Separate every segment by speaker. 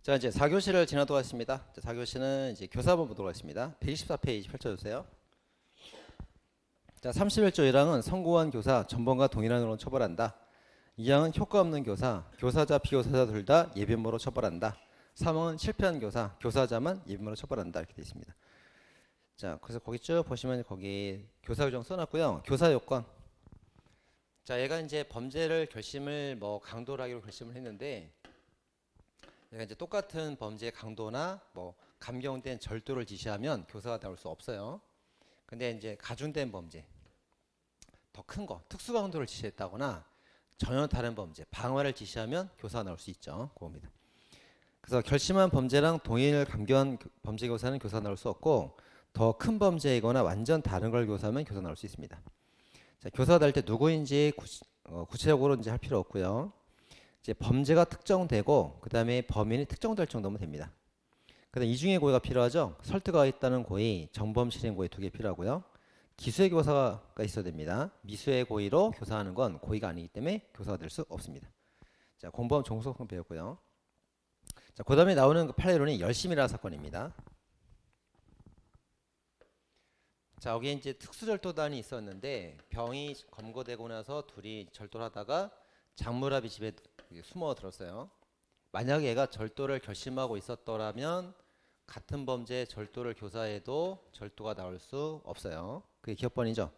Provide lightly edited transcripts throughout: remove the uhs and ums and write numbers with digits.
Speaker 1: 자, 이제 4교시를 지나도록 하겠습니다. 자, 4교시는 이제 교사본 보도록 하겠습니다. 124페이지 펼쳐주세요. 자, 31조 1항은 성공한 교사 전범과 동일한 으로 처벌한다. 2항은 효과 없는 교사, 교사자 비교사자 둘 다 예비무로 처벌한다. 3항은 실패한 교사, 교사자만 예비무로 처벌한다. 이렇게 되어 있습니다. 자, 그래서 거기 쭉 보시면 거기 교사 규정 써놨고요. 교사 요건. 자, 얘가 이제 범죄를 결심을 뭐 강도로 하기로 결심을 했는데, 얘가 이제 똑같은 범죄의 강도나 뭐 감경된 절도를 지시하면 교사가 나올 수 없어요. 근데 이제 가중된 범죄, 더 큰 거, 특수 강도를 지시했다거나 전혀 다른 범죄, 방화를 지시하면 교사가 나올 수 있죠. 그겁니다. 그래서 결심한 범죄랑 동일 감경한 범죄 교사는 교사가 나올 수 없고, 더 큰 범죄이거나 완전 다른 걸 교사하면 교사 나올 수 있습니다. 자, 교사가 날 때 누구인지 구체적으로 이제 할 필요 없고요. 이제 범죄가 특정되고 그 다음에 범인이 특정될 정도면 됩니다. 그다음 이중의 고의가 필요하죠. 설득가 있다는 고의, 정범 실행 고의 두 개 필요하고요. 기수의 교사가 있어야 됩니다. 미수의 고의로 교사하는 건 고의가 아니기 때문에 교사가 될 수 없습니다. 자, 공범 종속성 배웠고요. 자, 그 다음에 나오는 그 판례론이 열심이라 사건입니다. 자, 여기 이제 특수절도단이 있었는데 병이 검거되고 나서 둘이 절도를 하다가 장무랍이 집에 숨어 들었어요. 만약에 얘가 절도를 결심하고 있었더라면 같은 범죄의 절도를 교사해도 절도가 나올 수 없어요. 그게 기업번이죠.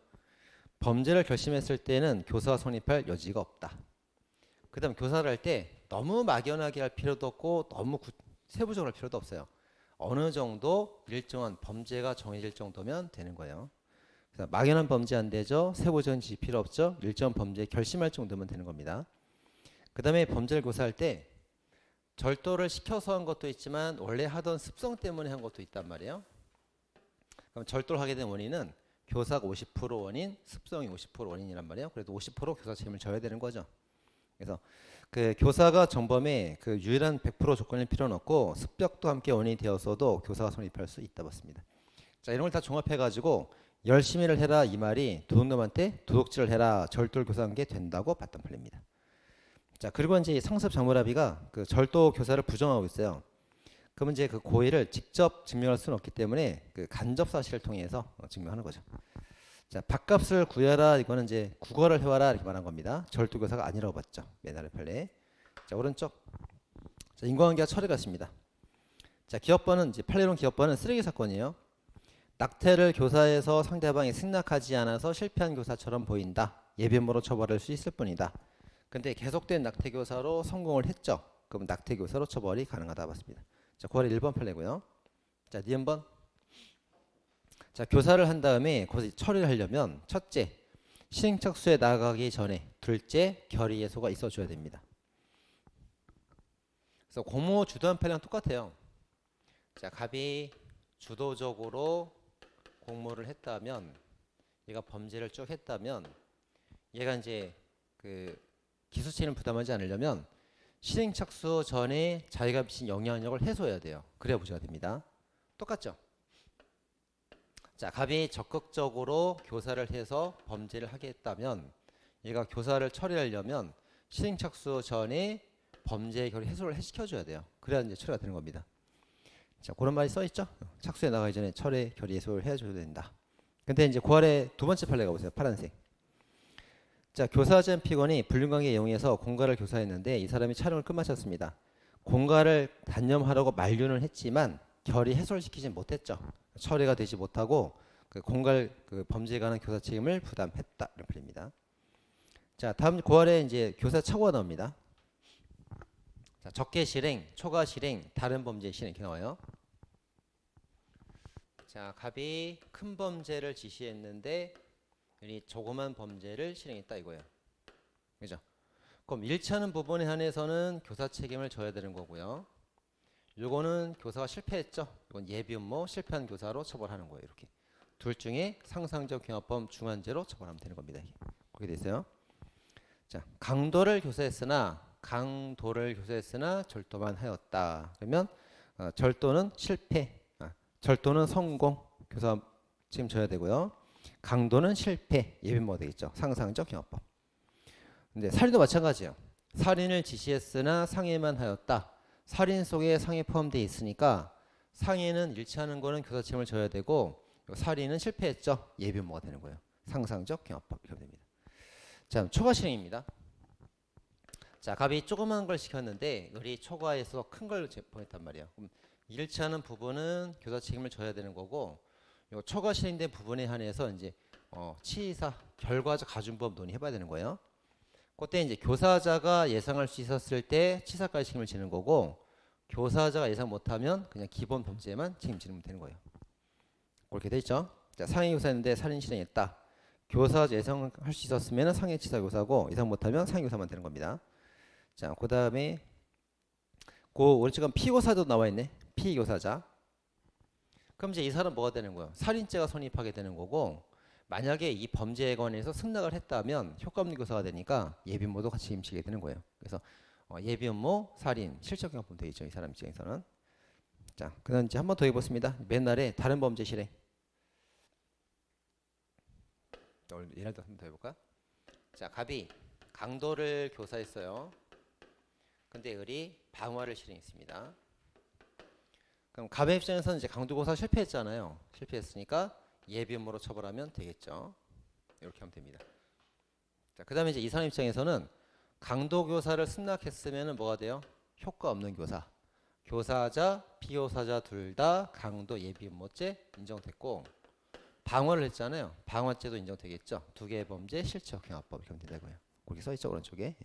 Speaker 1: 범죄를 결심했을 때는 교사가 성립할 여지가 없다. 그 다음 교사를 할 때 너무 막연하게 할 필요도 없고 너무 세부적으로 할 필요도 없어요. 어느 정도 일정한 범죄가 정해질 정도면 되는 거예요. 그래서 막연한 범죄 안 되죠. 세부적인 지시 필요 없죠. 일정 범죄 결심할 정도면 되는 겁니다. 그 다음에 범죄를 교사할 때 절도를 시켜서 한 것도 있지만 원래 하던 습성 때문에 한 것도 있단 말이에요. 그럼 절도를 하게 된 원인은 교사가 50% 원인, 습성이 50% 원인이란 말이에요. 그래도 50% 교사 책임을 져야 되는 거죠. 그래서 그 교사가 정범의 그 유일한 100% 조건일 필요는 없고 습벽도 함께 원인이 되었어도 교사가 성립할 수 있다 봤습니다. 자, 이런 걸 다 종합해가지고 열심히를 해라 이 말이 도둑놈한테 도둑질을 해라 절도를 교사한 게 된다고 봤던 판례입니다. 자, 그리고 이제 상습 장무랍이가 그 절도 교사를 부정하고 있어요. 그러면 이제 그 고의를 직접 증명할 수는 없기 때문에 그 간접 사실을 통해서 증명하는 거죠. 자, 밥값을 구해라 이거는 이제 국어를 해와라 이렇게 말한 겁니다. 절도 교사가 아니라고 봤죠. 맨날의 판례. 자, 오른쪽. 자, 인과관계가 처리가 있습니다. 자, 기업번은 이제 판례론 기업번은 쓰레기 사건이에요. 낙태를 교사해서 상대방이 승낙하지 않아서 실패한 교사처럼 보인다. 예비무로 처벌할 수 있을 뿐이다. 근데 계속된 낙태 교사로 성공을 했죠. 그럼 낙태 교사로 처벌이 가능하다 봤습니다. 자, 9월에 1번 판례고요. 자, 니은번. 자, 교사를 한 다음에 거기서 처리를 하려면 첫째, 시행착수에 나가기 전에, 둘째, 결의 예소가 있어줘야 됩니다. 그래서 공모 주도한 판례랑 똑같아요. 자, 갑이 주도적으로 공모를 했다면, 얘가 범죄를 쭉 했다면, 얘가 이제 그 기수책임을 부담하지 않으려면 실행착수 전에 자기가 미친 영향력을 해소해야 돼요. 그래야 무죄가 됩니다. 똑같죠? 자, 갑이 적극적으로 교사를 해서 범죄를 하게 했다면 얘가 교사를 처리하려면 실행착수 전에 범죄의 결의 해소를 시켜줘야 돼요. 그래야 이제 처리가 되는 겁니다. 자, 그런 말이 써있죠? 착수에 나가기 전에 철회 결의 해소를 해줘야 된다. 근데 이제 9월에 두 번째 판례 가보세요. 파란색. 자, 교사전 피고는 불륜관계 이용해서 공가를 교사했는데 이 사람이 촬영을 끝마쳤습니다. 공가를 단념하려고 만류는 했지만 결의 해소를 시키지 못했죠. 처리가 되지 못하고 그 공갈 그 범죄에 관한 교사 책임을 부담했다 이런 판례입니다. 자, 다음 9월에 이제 교사 착오가 나옵니다. 자, 적개 실행, 초과 실행, 다른 범죄 실행 이렇게 나와요. 자, 갑이 큰 범죄를 지시했는데 이 조그만 범죄를 실행했다 이거예요. 그죠? 그럼 1차는 부분에 한해서는 교사 책임을 져야 되는 거고요. 요거는 교사가 실패했죠. 이건 예비음모 실패한 교사로 처벌하는 거예요. 이렇게 둘 중에 상상적 경합범 중한죄로 처벌하면 되는 겁니다. 그렇게 돼 있어요. 자, 강도를 교사했으나 절도만 하였다. 그러면 절도는 실패, 절도는 성공, 교사 책임져야 되고요. 강도는 실패, 예비음모가 되겠죠. 상상적 경합범. 근데 살인도 마찬가지예요. 살인을 지시했으나 상해만 하였다. 살인 속에 상해 포함되어 있으니까 상해는 일치하는 거는 교사 책임을 져야 되고 살인은 실패했죠. 예비음모가 되는 거예요. 상상적 경합법 이렇게 됩니다. 자, 초과 실행입니다. 자, 갑이 조그만 걸 시켰는데 을이 초과해서 큰 걸 보냈단 말이에요. 그럼 일치하는 부분은 교사 책임을 져야 되는 거고, 요 초과 실행된 부분에 한해서 이제 치의사 결과적 가중법 논의해봐야 되는 거예요. 그때 이제 교사자가 예상할 수 있었을 때 치사까지 책임을 지는 거고, 교사자가 예상 못하면 그냥 기본 범죄만 책임지면 되는 거예요. 그렇게 돼 있죠. 자, 상해 교사였는데 살인 실행했다. 교사가 예상할 수 있었으면 상해 치사 교사고 예상 못하면 상해 교사만 되는 겁니다. 자, 그 다음에 그 오른쪽은 피고사도 나와 있네. 피교사자. 그럼 이제 이 사람 뭐가 되는 거예요? 살인죄가 성립하게 되는 거고, 만약에 이 범죄에 관해서 승낙을 했다면 효과 없는 교사가 되니까 예비음모도 같이 책임지게 되는 거예요. 그래서 예비음모, 살인, 실적경합범 되어 있죠. 이 사람 입장에서는. 자, 그다음 이제 한 번 더 해보겠습니다. 맨날에 다른 범죄 실행. 얘네도 한 번 더 해볼까? 자, 갑이 강도를 교사했어요. 근데 을이 방화를 실행했습니다. 그럼 갑의 입장에서는 이제 강도교사 실패했잖아요. 실패했으니까 예비음모로 처벌하면 되겠죠. 이렇게 하면 됩니다. 자, 그다음에 이제 이 사람 입장에서는 강도교사를 승낙했으면 뭐가 돼요? 효과 없는 교사. 교사자, 피교사자 둘 다 강도 예비음모죄 인정됐고, 방화를 했잖아요. 방화죄도 인정되겠죠. 두 개의 범죄 실적 경합법 이렇게 하면 된다고요. 그렇게 써 있죠, 오른쪽에.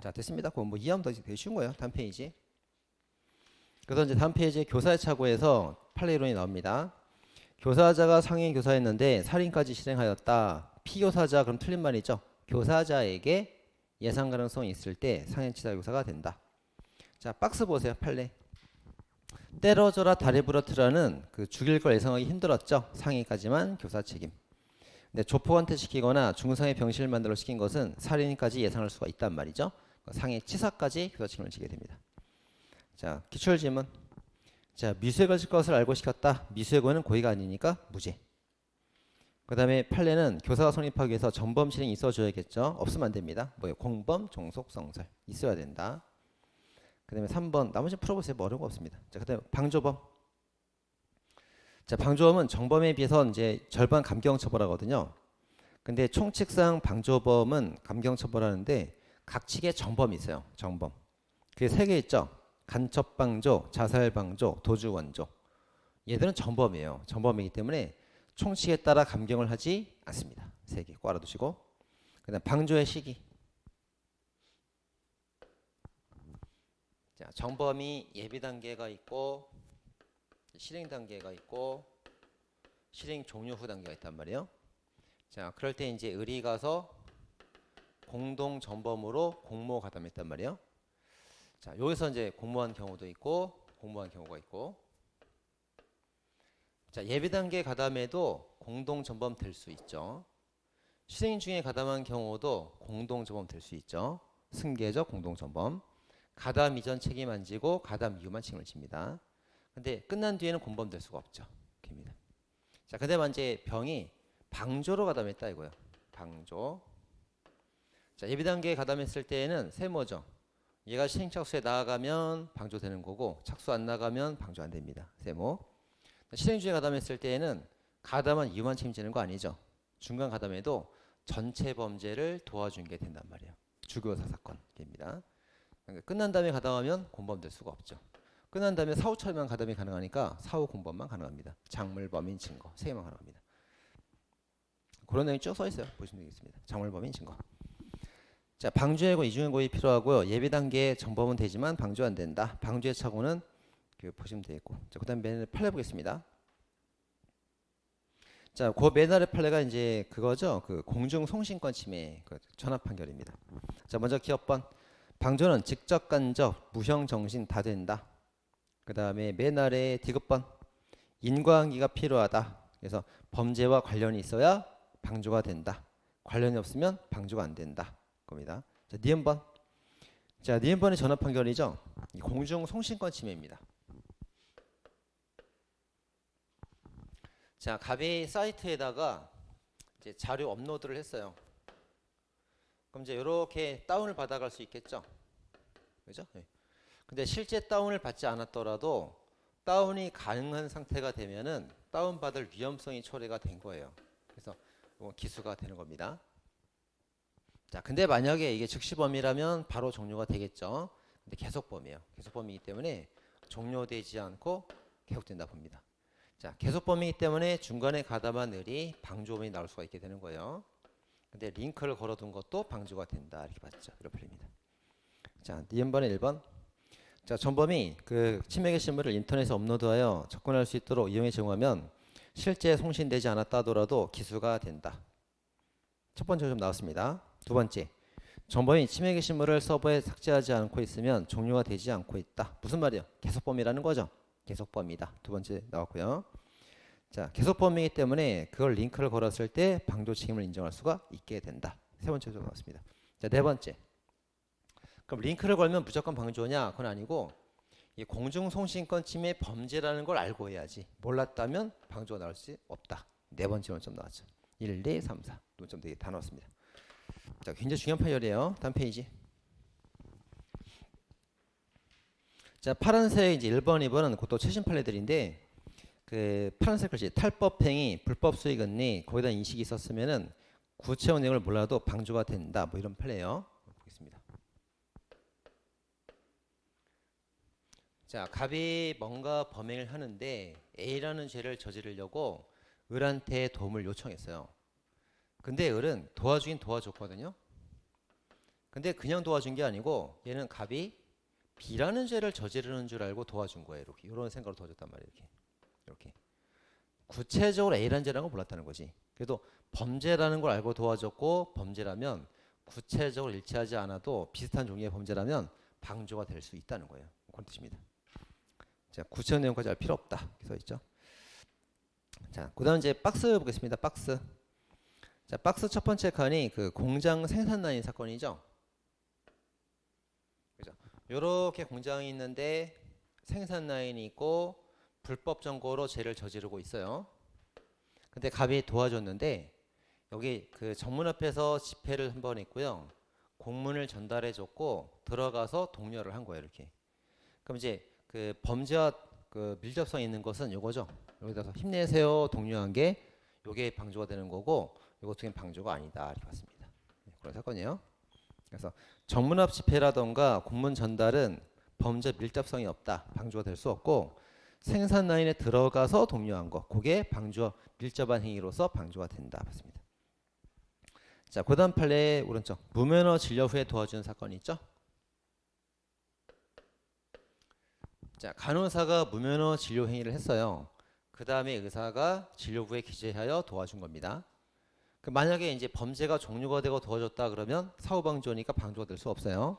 Speaker 1: 자, 됐습니다. 그럼 뭐 이해하면 되게 쉬운 거예요. 다음 페이지. 그래서 이제 다음 페이지에 교사의 착오에서 판례이론이 나옵니다. 교사자가 상해 교사했는데 살인까지 실행하였다. 피교사자, 그럼 틀린 말이죠. 교사자에게 예상 가능성이 있을 때 상해치사 교사가 된다. 자, 박스 보세요. 판례. 때려줘라 다리 부러뜨라는 그 죽일 걸 예상하기 힘들었죠. 상해까지만 교사 책임. 근데 조폭한테 시키거나 중상의 병실을 만들어 시킨 것은 살인까지 예상할 수가 있단 말이죠. 상해 치사까지 교사 책임을 지게 됩니다. 자, 기출 질문. 자, 미수액을 질 것을 알고 시켰다. 미수액은 고의가 아니니까 무죄. 그 다음에 판례는 교사가 성립하기 위해서 전범 실행이 있어줘야겠죠. 없으면 안 됩니다. 뭐예요? 공범, 종속, 성설 있어야 된다. 그 다음에 3번 나머지 풀어보세요. 뭐 어려운 거 없습니다. 자, 그 다음에 방조범. 자, 방조범은 정범에 비해서 이제 절반 감경 처벌하거든요. 근데 총칙상 방조범은 감경 처벌하는데 각 측에 정범이 있어요. 정범. 그게 3개 있죠. 간첩방조, 자살방조, 도주원조. 얘들은 정범이에요. 정범이기 때문에 총칙에 따라 감경을 하지 않습니다. 3개 꼭 알아두시고. 그 다음 방조의 시기. 자, 정범이 예비 단계가 있고 실행 단계가 있고 실행 종료 후 단계가 있단 말이에요. 자, 그럴 때 이제 을이 가서 공동 전범으로 공모 가담했단 말이에요. 자, 여기서 이제 공모한 경우도 있고 공모한 경우가 있고. 자, 예비 단계 가담에도 공동 전범 될 수 있죠. 실행 중에 가담한 경우도 공동 전범 될 수 있죠. 승계적 공동 전범. 가담 이전 책임 안 지고 가담 이후만 책임을 집니다. 근데 끝난 뒤에는 공범 될 수가 없죠. 입니다. 자, 그다음에 이제 병이 방조로 가담했다 이거예요. 방조. 자, 예비 단계에 가담했을 때에는 세모죠. 얘가 실행 착수에 나아가면 방조되는 거고 착수 안 나가면 방조 안 됩니다. 세모. 실행 중에 가담했을 때에는 가담한 이유만 책임지는 거 아니죠. 중간 가담에도 전체 범죄를 도와준 게 된단 말이에요. 주교사 사건입니다. 그러니까 끝난 다음에 가담하면 공범될 수가 없죠. 끝난 다음에 사후 처리만 가담이 가능하니까 사후 공범만 가능합니다. 작물범인 증거 3개만 가능합니다. 그런 내용이 쭉 써 있어요. 보시면 되겠습니다. 작물범인 증거. 자, 방조예고 이중의 고의 필요하고요. 예비 단계에 정범은 되지만 방조 안 된다. 방조의 착오는 보시면 되겠고. 자, 그다음 맨날의 판례 보겠습니다. 자, 그 맨날의 판례가 이제 그거죠. 그 공중 송신권 침해 그 전압 판결입니다. 자, 먼저 기업번. 방조는 직접 간접 무형 정신 다 된다. 그 다음에 맨날의 디귿번. 인과관계가 필요하다. 그래서 범죄와 관련이 있어야 방조가 된다. 관련이 없으면 방조가 안 된다. 겁니다. 자, 니은번. 자, 니은번의 전압 판결이죠. 공중 송신권 침해입니다. 자, 갑이 사이트에다가 이제 자료 업로드를 했어요. 그럼 이제 이렇게 다운을 받아갈 수 있겠죠. 그죠? 예. 근데 실제 다운을 받지 않았더라도 다운이 가능한 상태가 되면은 다운받을 위험성이 초래가 된 거예요. 그래서 이건 기수가 되는 겁니다. 자, 근데 만약에 이게 즉시범위라면 바로 종료가 되겠죠. 근데 계속범위예요. 계속범위이기 때문에 종료되지 않고 계속된다 봅니다. 자, 계속범위이기 때문에 중간에 가다만 을이 방조범위 나올 수가 있게 되는 거예요. 근데 링크를 걸어둔 것도 방조가 된다 이렇게 봤죠. 이렇게 풀립니다. 자, 니은번에 1번. 자, 전범이 그 침해 게시물을 인터넷에 업로드하여 접근할 수 있도록 이용해 제공하면 실제 송신되지 않았다 하더라도 기수가 된다. 첫 번째 좀 나왔습니다. 두 번째, 전범이 침해 게시물을 서버에 삭제하지 않고 있으면 종료가 되지 않고 있다. 무슨 말이에요? 계속범위라는 거죠. 계속범위다. 두 번째 나왔고요. 자, 계속범위이기 때문에 그걸 링크를 걸었을 때 방조 책임을 인정할 수가 있게 된다. 세 번째 좀 나왔습니다. 자, 네 번째. 그럼 링크를 걸면 무조건 방조냐? 그건 아니고 이 공중송신권 침해 범죄라는 걸 알고 해야지. 몰랐다면 방조가 나올 수 없다. 네 번째 논점 나왔죠. 1, 2, 3, 4 논점 되게 다 나왔습니다. 자, 굉장히 중요한 판결이에요. 다음 페이지. 자, 파란색 이제 1번, 2번은 그것도 최신 판례들인데 그 파란색 글씨 탈법행위, 불법 수익 은리 거기다 인식이 있었으면은 구체적 내용을 몰라도 방조가 된다. 뭐 이런 판례예요. 보겠습니다. 자, 갑이 뭔가 범행을 하는데 A라는 죄를 저지르려고 을한테 도움을 요청했어요. 근데 을은 도와주긴 도와줬거든요. 근데 그냥 도와준 게 아니고 얘는 갑이 B라는 죄를 저지르는 줄 알고 도와준 거예요. 이렇게 이런 생각으로 도와줬단 말이에요. 이렇게 구체적으로 A라는 죄라는 걸 몰랐다는 거지. 그래도 범죄라는 걸 알고 도와줬고 범죄라면 구체적으로 일치하지 않아도 비슷한 종류의 범죄라면 방조가 될 수 있다는 거예요. 그런 뜻입니다. 자, 구체적 내용까지 알 필요 없다. 이렇게 써 있죠. 자, 그다음 이제 박스 보겠습니다. 박스. 자, 박스 첫 번째 칸이 그 공장 생산 라인 사건이죠. 그죠? 요렇게 공장이 있는데 생산 라인이 있고 불법 점거로 죄를 저지르고 있어요. 근데 갑이 도와줬는데 여기 그 정문 앞에서 집회를 한번 했고요. 공문을 전달해 줬고 들어가서 독려를 한 거예요. 이렇게. 그럼 이제 그 범죄와 그 밀접성 있는 것은 요거죠. 여기다가 힘내세요 독려한 게 요게 방조가 되는 거고 요것은 방조가 아니다 이렇게 봤습니다. 네, 그런 사건이에요. 그래서 정문 앞 집회라던가 공문 전달은 범죄 밀접성이 없다. 방조가 될 수 없고 생산 라인에 들어가서 독려한 거 그게 방조 밀접한 행위로서 방조가 된다 봤습니다. 자, 그다음 판례 오른쪽 무면허 진료 후에 도와주는 사건이 있죠. 자, 간호사가 무면허 진료 행위를 했어요. 그 다음에 의사가 진료부에 기재하여 도와준 겁니다. 그 만약에 이제 범죄가 종료가 되고 도와줬다 그러면 사후방조니까 방조가 될 수 없어요.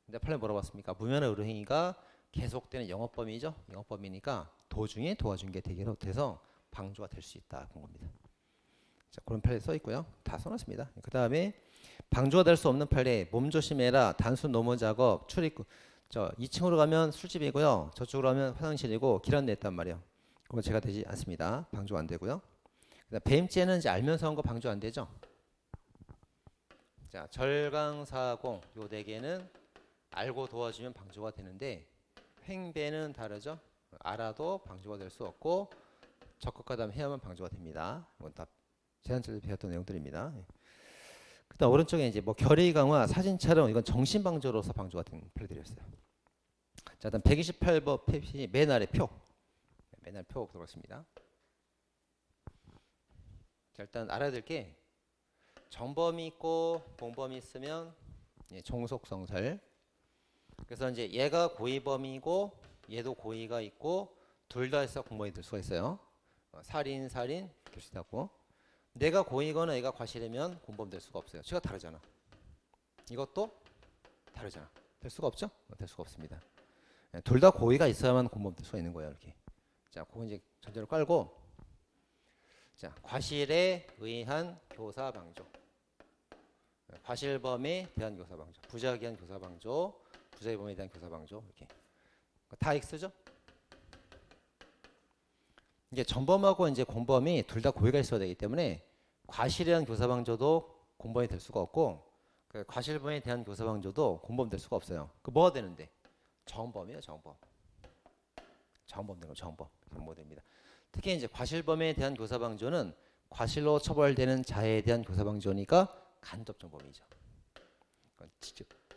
Speaker 1: 근데 판례 뭐라고 봤습니까? 무면허 의료 행위가 계속되는 영업범위죠. 영업범위니까 도중에 도와준 게 되게 돼서 방조가 될 수 있다 그런 겁니다. 자, 그런 판례 써 있고요. 다 써놨습니다. 그 다음에 방조가 될 수 없는 판례 몸 조심해라 단순 노무 작업 출입구. 저 2층으로 가면 술집이고요. 저쪽으로 가면 화장실이고 길 안내 했단 말이에요. 그건 제가 되지 않습니다. 방조 안 되고요. 그다음 배임죄는 이제 알면서 한 거 방조 안 되죠. 자, 절강사공 요 네 개는 알고 도와주면 방조가 되는데 횡배는 다르죠. 알아도 방조가 될 수 없고 적극과 다음 해야만 방조가 됩니다. 이건 다 제한적으로 배웠던 내용들입니다. 그다음 오른쪽에 이제 뭐 결의 강화, 사진 촬영 이건 정신 방조로서 방조가 된 판례들이었어요. 자, 일단 128번 페이지 맨 아래 표. 맨 아래 표 들어갔습니다. 자, 일단 알아야 될 게 정범이 있고 공범이 있으면 종속성설. 그래서 이제 얘가 고의범이고 얘도 고의가 있고 둘 다 해서 공범이 될 수가 있어요. 살인 될 수 있다고. 내가 고의거나 얘가 과실이면 공범 될 수가 없어요. 죄가 다르잖아. 이것도 다르잖아. 될 수가 없죠? 될 수가 없습니다. 둘 다 고의가 있어야만 공범 될 수가 있는 거예요. 이렇게. 자, 그거 이제 전제로 깔고. 자, 과실에 의한 교사 방조. 과실범에 대한 교사 방조. 부작에 대한 교사 방조. 부작의 범에 대한 교사 방조. 이렇게. 다 X죠? 이게 전범하고 이제 공범이 둘 다 고의가 있어야 되기 때문에 과실에 대한 교사 방조도 공범이 될 수가 없고 그 과실범에 대한 교사방조도 공범될 수가 없어요. 그 뭐가 되는데? 정범이에요, 정범. 정범 되는 거, 정범. 정범됩니다. 특히 이제 과실범에 대한 교사방조는 과실로 처벌되는 자에 대한 교사방조니까 간접 정범이죠.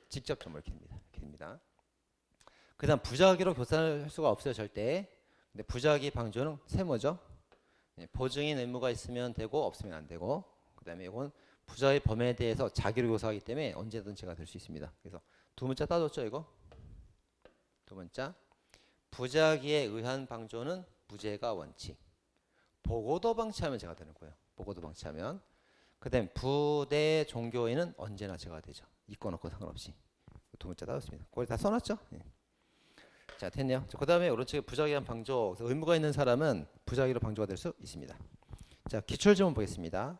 Speaker 1: 직접 정범 이렇게 됩니다. 그다음 부작위로 교사를 할 수가 없어요, 절대. 근데 부작위 방조는 세모죠. 보증인 의무가 있으면 되고 없으면 안 되고. 그다음에 이건 부작위 범에 대해서 자기로 교사하기 때문에 언제든 제가 될 수 있습니다. 그래서 두 문자 따졌죠, 이거? 두 문자. 부작위에 의한 방조는 무죄가 원칙. 보고도 방치하면 제가 되는 거예요. 보고도 방치하면. 그다음 부대 종교인은 언제나 제가 되죠. 있고 없고 상관없이. 두 문자 따졌습니다. 거기 다 써놨죠? 네. 자, 됐네요. 그 다음에 오른쪽에 부작위한 방조. 의무가 있는 사람은 부작위로 방조가 될 수 있습니다. 자, 기출질문 보겠습니다.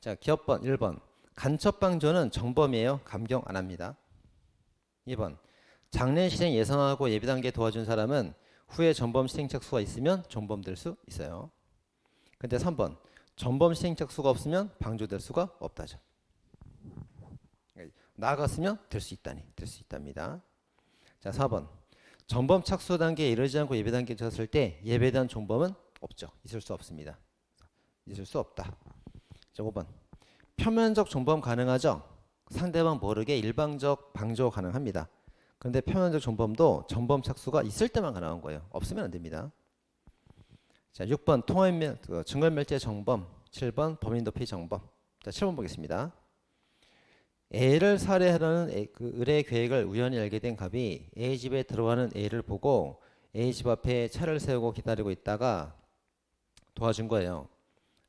Speaker 1: 자, 기업번 1번. 간첩 방조는 정범이에요. 감경 안 합니다. 2번. 장래 실행 예상하고 예비 단계 도와준 사람은 후에 전범 실행 착수가 있으면 정범될 수 있어요. 근데 3번. 전범 실행 착수가 없으면 방조될 수가 없다죠. 나아갔으면 될 수 있답니다. 자, 4번. 전범 착수 단계에 이르지 않고 예배 단계에 졌을 때 예배에 대한 종범은 없죠. 있을 수 없습니다. 있을 수 없다. 자, 5번. 표면적 종범 가능하죠. 상대방 모르게 일방적 방조 가능합니다. 그런데 표면적 종범도 전범 착수가 있을 때만 가능한 거예요. 없으면 안 됩니다. 자, 6번. 증거인멸죄 정범. 7번. 범인 도피 정범. 자, 7번 보겠습니다. A를 살해하려는 그 의뢰 계획을 우연히 알게 된 갑이 A 집에 들어가는 A를 보고 A 집 앞에 차를 세우고 기다리고 있다가 도와준 거예요.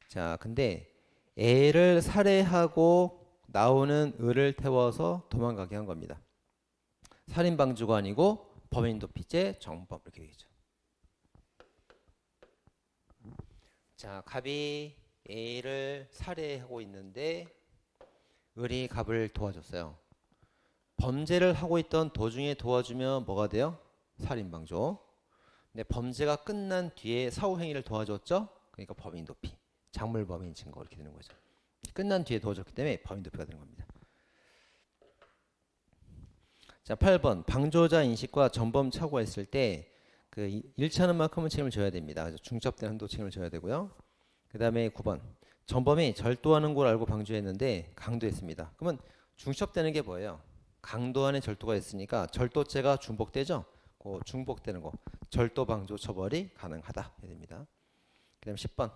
Speaker 1: 자, 근데 A를 살해하고 나오는 을을 태워서 도망가게 한 겁니다. 살인 방조가 아니고 범인 도피죄 정범 이렇게 되겠죠. 자, 갑이 A를 살해하고 있는데 을이 갑을 도와줬어요. 범죄를 하고 있던 도중에 도와주면 뭐가 돼요? 살인방조. 근데 범죄가 끝난 뒤에 사후행위를 도와줬죠? 그러니까 범인 도피. 작물범인 증거 이렇게 되는 거죠. 끝난 뒤에 도와줬기 때문에 범인 도피가 되는 겁니다. 자, 8번. 방조자 인식과 전범 착오가 있을 때 그 1차는 만큼은 책임을 져야 됩니다. 그래서 중첩된 한도 책임을 져야 되고요. 그 다음에 9번. 전범이 절도하는 걸 알고 방조했는데 강도했습니다. 그러면 중첩되는 게 뭐예요? 강도 안에 절도가 있으니까 절도죄가 중복되죠? 그 중복되는 거 절도 방조 처벌이 가능하다 해야 됩니다. 그다음 10번.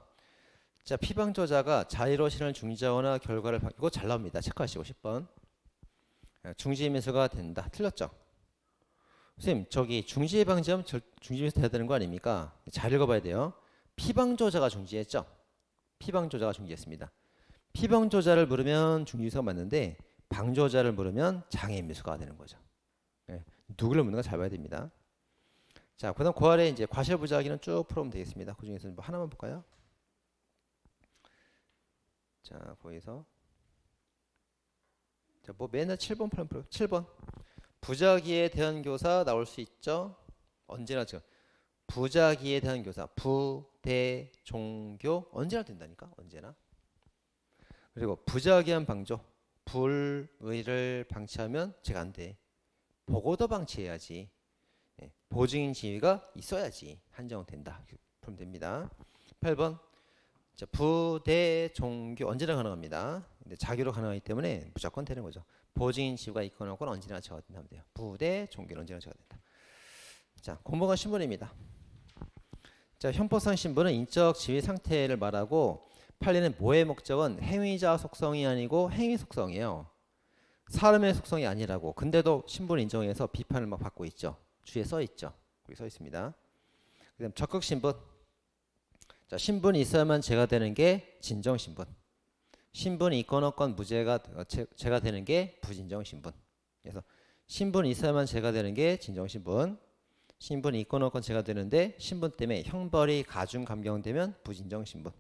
Speaker 1: 자, 피방조자가 자의로 실현을 중지하거나 결과를 이거 잘 나옵니다. 체크하시고 10번. 중지 미수가 된다. 틀렸죠? 선생님, 저기 중지 방지하면 중지 미수 돼야 되는 거 아닙니까? 잘 읽어봐야 돼요. 피방조자가 중지했죠? 피방조자가 중지했습니다. 피방조자를 물으면 중지미수가 맞는데 방조자를 물으면 장애미수가 되는 거죠. 네, 누구를 묻는 거 잘 봐야 됩니다. 자, 그다음 그 아래 이제 과실부작위는 쭉 풀어보면 되겠습니다. 그 중에서 뭐 하나만 볼까요? 자, 거기서 자, 뭐 맨날 7번 8번 7번 부작위에 대한 교사 나올 수 있죠. 언제나 지금 부작위에 대한 교사 부대 종교 언제나 된다니까. 언제나. 그리고 부작위한 방조 불의를 방치하면 제가 안 돼. 보고도 방치해야지. 네, 보증인 지위가 있어야지 한정된다. 그럼 됩니다. 8번. 자, 부대 종교 언제나 가능합니다. 근데 자기로 가능하기 때문에 무조건 되는 거죠. 보증인 지위가 있거나 없거나 언제나 제가 된다면 돼요. 부대 종교는 언제나 제가 된다. 자, 공범과 신분입니다. 자, 형법상 신분은 인적 지위 상태를 말하고 판례는 모의 목적은 행위자 속성이 아니고 행위 속성이에요. 사람의 속성이 아니라고. 근데도 신분 인정해서 비판을 막 받고 있죠. 주에 써 있죠. 여기 써 있습니다. 그다음 적극 신분. 자, 신분이 있어야만 제가 되는 게 진정 신분. 신분이 있건 없건 무죄가 제가 되는 게 부진정 신분. 그래서 신분이 있어야만 제가 되는 게 진정 신분. 신분이 있건 없건 제가 되는데 신분 때문에 형벌이 가중 감경되면 부진정 신분.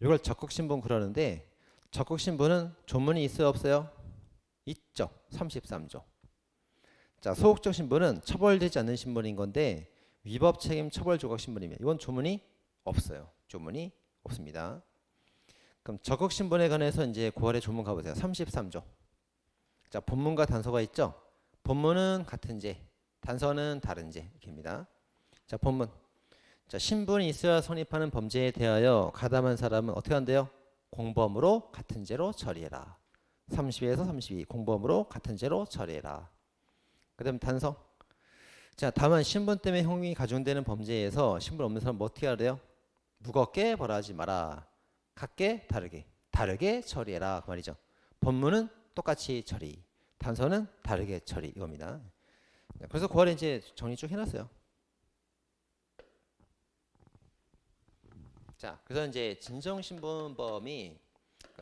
Speaker 1: 이걸 적극 신분 그러는데 적극 신분은 조문이 있어요, 없어요? 있죠. 33조. 자, 소극적 신분은 처벌되지 않는 신분인 건데 위법 책임 처벌 조각 신분이면 이건 조문이 없어요. 조문이 없습니다. 그럼 적극 신분에 관해서 이제 9월의 조문 가보세요. 33조. 자, 본문과 단서가 있죠. 본문은 같은 제, 단서는 다른 제 이렇게입니다. 자, 본문. 자, 신분이 있어야 성립하는 범죄에 대하여 가담한 사람은 어떻게 한대요? 공범으로 같은 죄로 처리해라. 32에서 32 공범으로 같은 죄로 처리해라. 그 다음 단서. 자, 다만 신분 때문에 형이 가중되는 범죄에서 신분 없는 사람 뭐 어떻게 하래요? 무겁게 벌하지 마라. 같게 다르게 처리해라 그 말이죠. 본문은 똑같이 처리, 단서는 다르게 처리 이겁니다. 그래서 9월에 이제 정리 쭉 해놨어요. 자, 그래서 이제 진정신분범이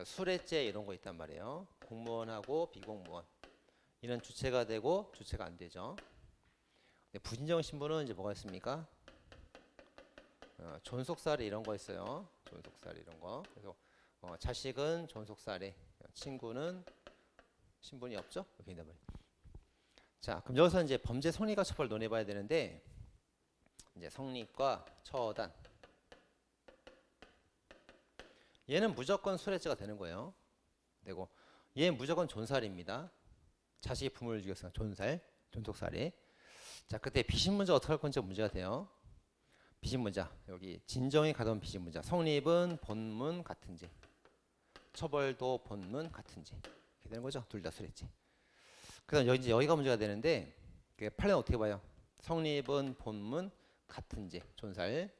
Speaker 1: 수뢰죄 이런 거 있단 말이에요. 공무원하고 비공무원 이런 주체가 되고 주체가 안 되죠. 부진정신분은 이제 뭐가 있습니까? 존속살해 이런 거 있어요. 존속살해 이런 거. 그래서 자식은 존속살해, 친구는 신분이 없죠. 이렇게 된단 말이에요. 자, 그럼 여기서 이제 범죄 성립과 처벌 논해봐야 되는데 이제 성립과 처단. 얘는 무조건 수뢰죄가 되는 거예요. 되고 얘는 무조건 존살입니다. 자식이 부모를 죽였으면 존살, 존속살해. 자, 그때 비신문자 어떻게 할 건지 문제가 돼요. 비신문자 여기 진정이 가던 비신문자 성립은 본문 같은 죄, 처벌도 본문 같은 죄 이렇게 되는 거죠. 둘 다 수뢰죄. 그다음 여기 이제 여기가 문제가 되는데 판례는 어떻게 봐요? 성립은 본문 같은 죄, 존살,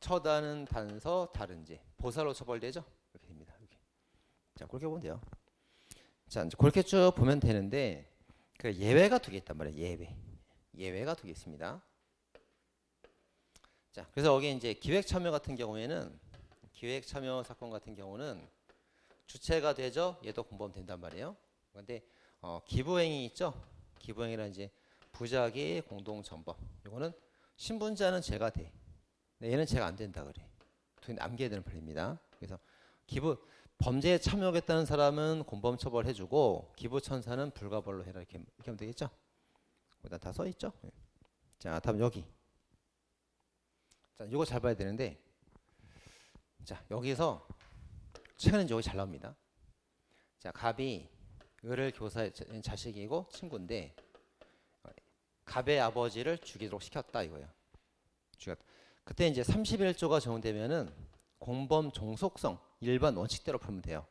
Speaker 1: 처단은 단서 다른 죄, 보살로 처벌되죠. 이렇게 됩니다. 이렇게. 자, 그렇게 보면 돼요. 자, 이제 그렇게 쭉 보면 되는데 그 예외가 두 개 있단 말이에요. 예외가 두 개 있습니다. 자, 그래서 여기 이제 기획참여 같은 경우에는 기획참여 사건 같은 경우는 주체가 되죠. 얘도 공범 된단 말이에요. 근데 기부행위 있죠. 기부행위란 이제 부작위 공동전범. 이거는 신분자는 죄가 돼. 얘는 죄가 안 된다 그래. 남겨야 되는 판례입니다. 그래서 범죄에 참여하겠다는 사람은 공범 처벌해주고 기부천사는 불가벌로 해라 이렇게 하면 되겠죠. 일단 다 써 있죠. 자, 다음 여기. 자, 이거 잘 봐야 되는데, 자, 여기서 최근에 여기 잘 나옵니다. 자, 갑이 을을 교사의 자식이고 친구인데 갑의 아버지를 죽이도록 시켰다 이거예요. 죽였다. 그때 이제 31조가 적용되면은 공범 종속성 일반 원칙대로 풀면 돼요.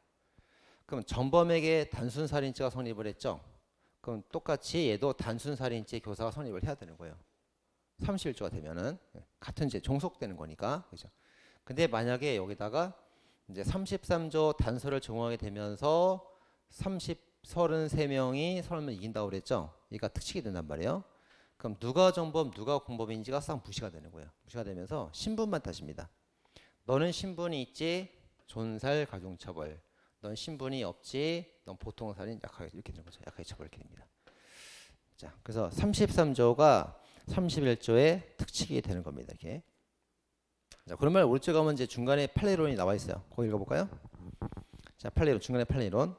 Speaker 1: 그럼 전범에게 단순 살인죄가 성립을 했죠. 그럼 똑같이 얘도 단순 살인죄 교사가 성립을 해야 되는 거예요. 31조가 되면은 같은 죄 종속되는 거니까. 그죠? 근데 만약에 여기다가 이제 33조 단서를 적용하게 되면서 33명이 서른을 이긴다고 그랬죠. 얘가 특칙이 된단 말이에요. 그럼 누가 정범, 누가 공범인지가 싹 무시가 되는 거예요. 무시가 되면서 신분만 따집니다. 너는 신분이 있지, 존살, 가중처벌. 넌 신분이 없지, 넌 보통살인, 약하게 이렇게 되는 거죠. 약하게 처벌 이렇게 됩니다. 자, 그래서 33조가 31조의 특칙이 되는 겁니다. 이렇게. 자, 그러면 오른쪽 가면 이제 중간에 판례론이 나와 있어요. 거기 읽어볼까요? 자, 판례론 중간에 판례론.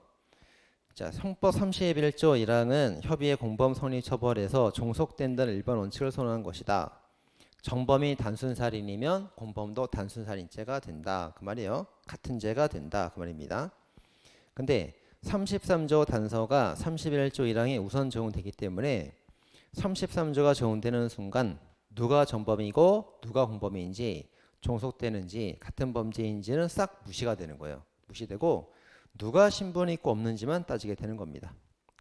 Speaker 1: 자, 형법 31조 1항은 협의의 공범 성립 처벌에서 종속된다는 일반 원칙을 선언한 것이다. 정범이 단순 살인이면 공범도 단순 살인죄가 된다. 그 말이에요. 같은 죄가 된다. 그 말입니다. 근데 33조 단서가 31조 1항에 우선 적용되기 때문에 33조가 적용되는 순간 누가 정범이고 누가 공범인지 종속되는지 같은 범죄인지는 싹 무시가 되는 거예요. 무시되고 누가 신분이 있고 없는지만 따지게 되는 겁니다.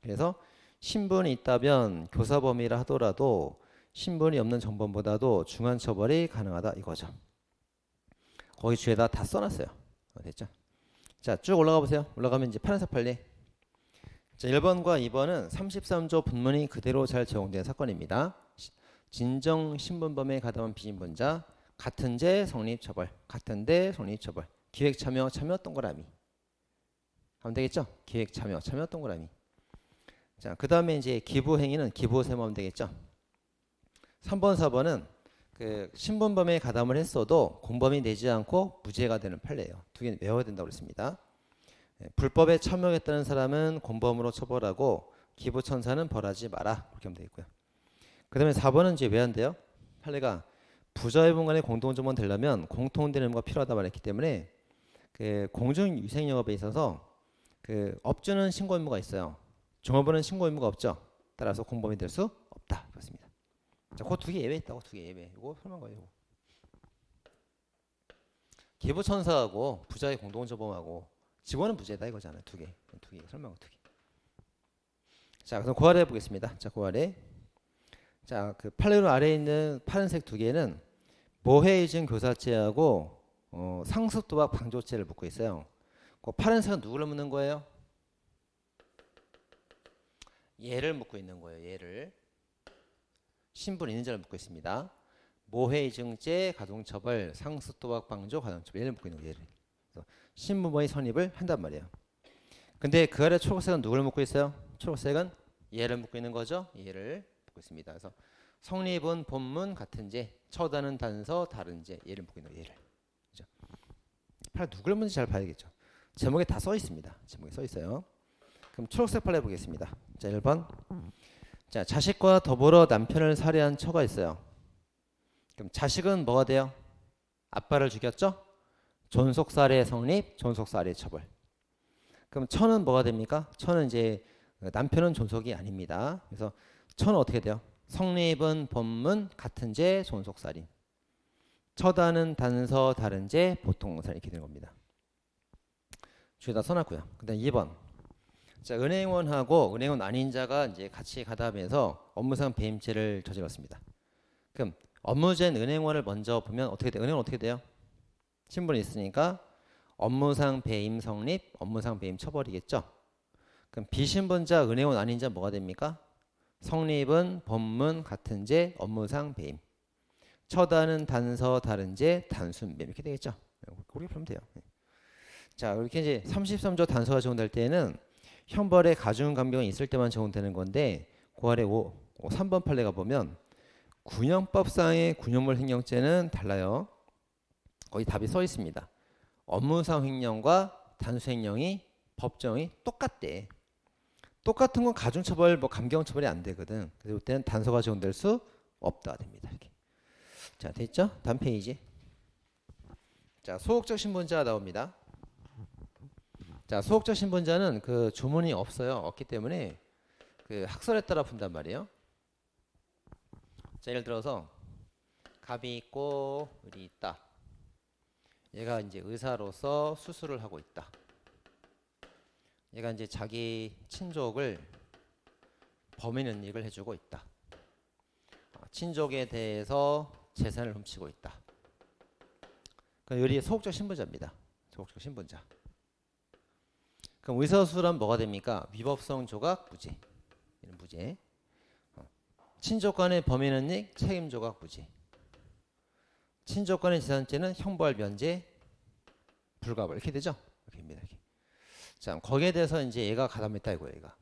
Speaker 1: 그래서 신분이 있다면 교사범위라 하더라도 신분이 없는 정범보다도 중한 처벌이 가능하다 이거죠. 거기 주에다 다 써놨어요. 됐죠? 자, 쭉 올라가 보세요. 올라가면 이제 파란색 판례. 자, 1번과 2번은 33조 본문이 그대로 잘 적용된 사건입니다. 진정 신분범에 가담한 비신분자 같은 죄 성립 처벌, 같은 데 성립 처벌, 기획 참여 동그라미 하면 되겠죠? 기획 참여 동그라미. 자, 그 다음에 이제 기부 행위는 기부 세모하면 되겠죠? 3번, 4번은 그 신분범에 가담을 했어도 공범이 내지 않고 무죄가 되는 판례예요. 두 개는 외워야 된다고 그랬습니다. 불법에 참여했다는 사람은 공범으로 처벌하고 기부천사는 벌하지 마라. 그렇게 하면 되겠고요. 그 다음에 4번은 이제 왜 안 돼요? 판례가 부자유분 간의 공동점원 되려면 공통된 의무가 필요하다 말했기 때문에 그 공중위생영업에 있어서 그 업주는 신고 의무가 있어요. 종업원은 신고 의무가 없죠. 따라서 공범이 될 수 없다. 그렇습니다. 자, 그 두 개 예외 있다고. 두 개 예외. 이거 설명한 거예요. 이거. 기부천사하고 부자의 공동저범하고 직원은 부재다 이거잖아요. 두 개. 두 개. 설명한 두 개. 자, 그럼 그 아래 보겠습니다. 자, 그 아래. 자, 그 판례로 아래에 있는 파란색 두 개는 모해이증 교사죄하고 상습도박 방조죄를 묻고 있어요. 그 파란색은 누구를 묻는 거예요? 얘를 묻고 있는 거예요. 얘를. 신분 있는 자를 묻고 있습니다. 모해이증죄, 가중처벌, 상습도박 방조, 가중처벌 얘를 묻고 있는 거예요. 얘를. 그래서 신부모의 선입을 한단 말이에요. 근데 그 아래 초록색은 누구를 묻고 있어요? 초록색은 얘를 묻고 있는 거죠. 얘를 묻고 있습니다. 그래서 성립은 본문 같은 죄, 처단은 단서 다른 죄 얘를 묻고 있는 거예요. 얘를. 그죠? 판례 누구를 묻는지 잘 봐야겠죠. 제목에 다 써 있습니다. 제목에 써 있어요. 그럼 초록색 판례 보겠습니다. 자, 1번. 자, 자식과 더불어 남편을 살해한 처가 있어요. 그럼 자식은 뭐가 돼요? 아빠를 죽였죠? 존속살해 성립, 존속살해 처벌. 그럼 처는 뭐가 됩니까? 처는 이제 남편은 존속이 아닙니다. 그래서 처는 어떻게 돼요? 성립은 본문 같은 죄 존속살인. 처단은 단서 다른 죄 보통살 이렇게 되는 겁니다. 주에다 써놨고요. 그다음 2번. 자, 은행원하고 은행원 아닌 자가 이제 같이 가담해서 업무상 배임죄를 저질렀습니다. 그럼 업무죄는 은행원을 먼저 보면 어떻게 돼요? 은행원 어떻게 돼요? 신분이 있으니까 업무상 배임 성립, 업무상 배임 처벌이겠죠. 그럼 비신분자, 은행원 아닌 자 뭐가 됩니까? 성립은 본문 같은 죄, 업무상 배임. 처단은 단서 다른 죄, 단순 배임 이렇게 되겠죠. 그렇게 보면 돼요. 자, 이렇게 이제 33조 단서가 적용될 때는 형벌의 가중 감경이 있을 때만 적용되는 건데 그 아래 3번 판례가 보면 군형법상의 군용물 횡령죄는 달라요. 거기 답이 써 있습니다. 업무상 횡령과 단수 횡령이 법정이 똑같대. 똑같은 건 가중처벌, 뭐 감경처벌이 안 되거든. 그래서 이때는 단서가 적용될 수 없다 됩니다. 이렇게. 자, 됐죠? 다음 페이지. 자, 소극적 신분자 나옵니다. 자, 소극적 신분자는 그 조문이 없기 때문에 그 학설에 따라 푼단 말이에요. 자, 예를 들어서 갑이 있고 을이 있다. 얘가 이제 의사로서 수술을 하고 있다. 얘가 이제 자기 친족을 범인은닉을 해주고 있다. 친족에 대해서 재산을 훔치고 있다. 그럼 을이 소극적 신분자입니다. 소극적 신분자. 그럼 의사수술하면 뭐가 됩니까? 위법성 조각 무죄. 이런 무죄. 친족 간의 범인은닉 책임 조각 무죄. 친족 간의 재산죄는 형벌 면제 불가벌 이렇게 되죠. 이렇게입니다. 이렇게. 자, 거기에 대해서 이제 얘가 가담했다 이거예요. 얘가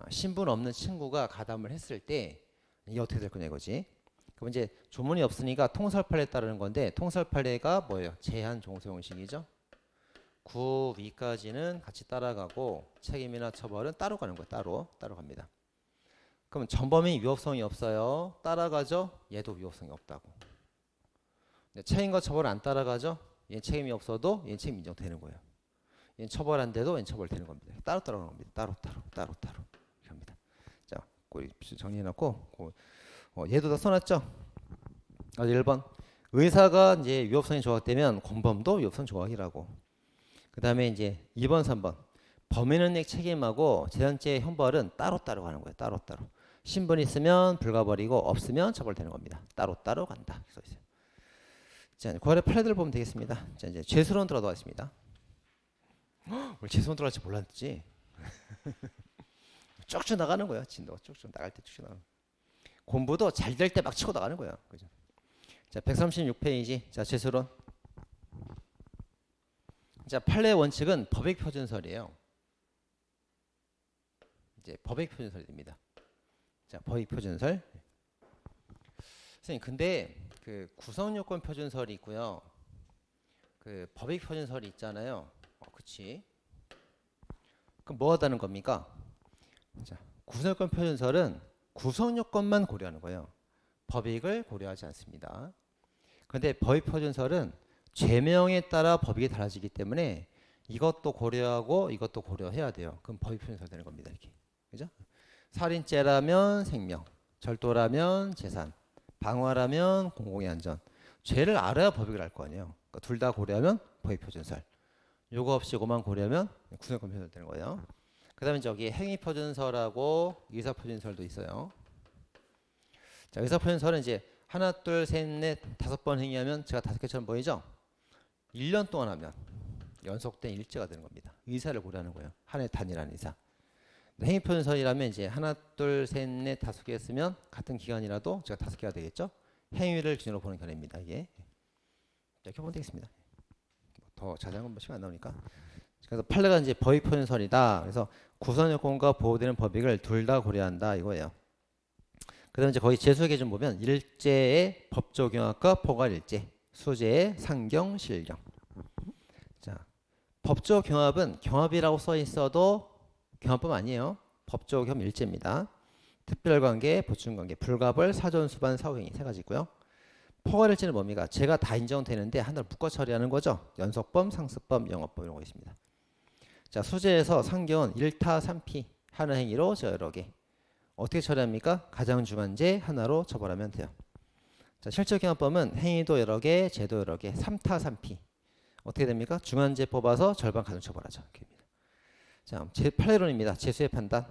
Speaker 1: 신분 없는 친구가 가담을 했을 때 이게 어떻게 될 거냐 이거지. 그럼 이제 조문이 없으니까 통설판례에 따르는 건데 통설판례가 뭐예요? 제한 종소형식이죠. 9 위까지는 같이 따라가고 책임이나 처벌은 따로 가는 거예요. 따로 갑니다. 그럼 전범이 위법성이 없어요. 따라가죠. 얘도 위법성이 없다고. 책임과 처벌 안 따라가죠. 얘는 책임이 없어도 얘는 책임 인정되는 거예요. 얘는 처벌 안 돼도 얘는 처벌되는 겁니다. 따로 가는 겁니다. 따로 이렇게 합니다. 자, 꼬리 정리해놨고 얘도 다 써놨죠. 1번 의사가 이제 위법성이 조각되면 공범도 위법성 조각이라고. 그 다음에 이제 2번, 3번 범인은닉 책임하고 재산죄 형벌은 따로 가는 거예요. 따로. 신분 있으면 불가버리고 없으면 처벌되는 겁니다. 따로 간다. 써 있어요. 자, 그 아래 판례들을 보면 되겠습니다. 자, 이제 죄수론 들어가겠습니다. 원래 죄수론 들어갈지 몰랐지. 쭉쭉 나가는 거야. 진도가 쭉쭉 나갈 때 쭉쭉 나가는 거야. 공부도 잘 될 때 막 치고 나가는 거야. 그죠? 자, 136페이지. 자, 죄수론. 자, 판례 원칙은 법익 표준설이에요. 이제 법익 표준설이 됩니다. 자, 법익 표준설. 선생님, 근데 그 구성 요건 표준설이 있고요. 그 법익 표준설이 있잖아요. 그치? 그럼 뭐 하다는 겁니까? 자, 구성 요건 표준설은 구성 요건만 고려하는 거예요. 법익을 고려하지 않습니다. 그런데 법익 표준설은 죄명에 따라 법익이 달라지기 때문에 이것도 고려하고 이것도 고려해야 돼요. 그럼 법이 표현서 되는 겁니다. 이렇게. 그죠? 살인죄라면 생명, 절도라면 재산, 방화라면 공공의 안전. 죄를 알아야 법익을 알 거 아니에요. 그러니까 둘 다 고려하면 법익 표준설. 요거 없이 이거만 고려하면 구성요건 표준설 되는 거예요. 그다음에 저기 행위 표준설하고 의사 표준설도 있어요. 자, 의사 표준설은 이제 하나, 둘, 셋, 넷, 5번 행위하면 제가 5개처럼 보이죠? 1년 동안 하면 연속된 일제가 되는 겁니다. 의사를 고려하는 거예요. 한 해 단위라는 의사. 행위 표준설이라면 이제 하나, 둘, 셋, 넷, 5개 했으면 같은 기간이라도 제가 5개가 되겠죠? 행위를 기준으로 보는 견해입니다. 이게 이렇게 보면 되겠습니다. 더 자세한 건 시간 안 나오니까. 그래서 판례가 이제 법익 표준설이다. 그래서 구성 요건과 보호되는 법익을 둘 다 고려한다 이거예요. 그다음에 이제 거기 제수 기준 보면 일제의 법조경합과 포괄일제, 수제의 상경, 실경. 자, 법조경합은 경합이라고 써 있어도 경합법 아니에요. 법조경합 일제입니다. 특별관계, 보충관계, 불가벌, 사전, 수반, 사후행위 세 가지 있고요. 포괄일제는 뭡니까? 제가 다 인정되는데 하나를 묶어 처리하는 거죠. 연속범, 상습범, 영업범 이런 거 있습니다. 자, 수제에서 상경은 1타 3피 하는 행위로 저 여러 개. 어떻게 처리합니까? 가장 중한 죄 하나로 처벌하면 돼요. 자, 실적경합범은 행위도 여러 개, 죄도 여러 개, 3타 3피. 어떻게 됩니까? 중한 죄 뽑아서 절반 가중 처벌하죠. 자, 제8회론입니다. 재수의 판단.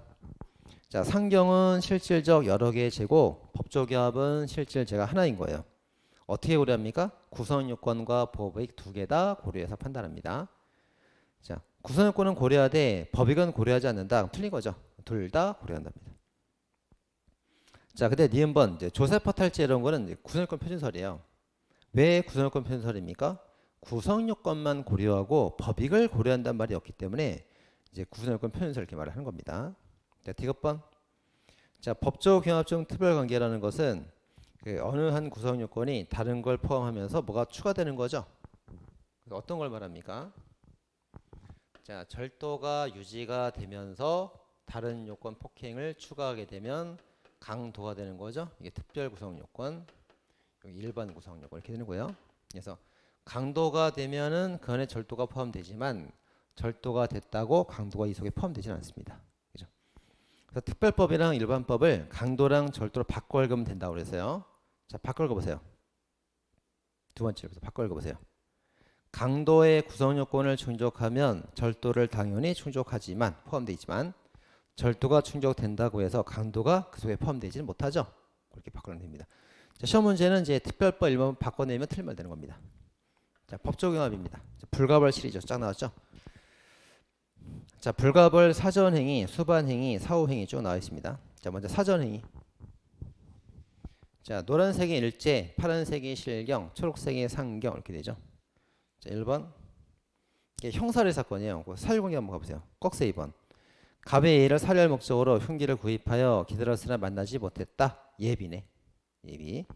Speaker 1: 자, 상경은 실질적 여러 개의 죄고 법조경합은 실질죄가 하나인 거예요. 어떻게 고려합니까? 구성요건과 보호법익 두 개 다 고려해서 판단합니다. 자, 구성요건은 고려하되 법익은 고려하지 않는다. 틀린 거죠. 둘 다 고려한답니다. 자, 근데 니은번 조세포탈죄 이런 거는 구성요건 표준설이에요. 왜 구성요건 표준설입니까? 구성요건만 고려하고 법익을 고려한다는 말이 없기 때문에 이제 구성요건 표준설 이렇게 말을 하는 겁니다. 자, 디귿번. 자, 법조경합 중 특별관계라는 것은 어느 한 구성요건이 다른 걸 포함하면서 뭐가 추가되는 거죠. 어떤 걸 말합니까? 자, 절도가 유지가 되면서 다른 요건 폭행을 추가하게 되면 강도가 되는 거죠. 이게 특별 구성요건, 여기 일반 구성요건 이렇게 되는 거예요. 그래서 강도가 되면은 그 안에 절도가 포함되지만 절도가 됐다고 강도가 이 속에 포함되지는 않습니다. 그죠? 그래서 특별법이랑 일반법을 강도랑 절도로 바꿔 읽으면 된다고 그래서요. 자, 바꿔 읽어보세요. 두 번째부터 바꿔 읽어보세요. 강도의 구성요건을 충족하면 절도를 당연히 충족하지만 포함되어 있지만 절도가 충족된다고 해서 강도가 그 속에 포함되지는 못하죠. 그렇게 바꾸면 됩니다. 자, 시험 문제는 이제 특별법 일반법 바꿔내면 틀리면 되는 겁니다. 자, 법조경합입니다. 불가벌 시리즈 쫙 나왔죠. 자, 불가벌 사전행위, 수반행위, 사후행위 쭉 나와 있습니다. 자, 먼저 사전행위. 자, 노란색이 일제, 파란색이 실경, 초록색이 상경 이렇게 되죠. 자, 1번. 이게 형사의 사건이에요. 사유공개 한번 가보세요. 꺽쇠 2번. 갑의 A를 살해할 목적으로 흉기를 구입하여 기다렸으나 만나지 못했다. 예비네. 예비.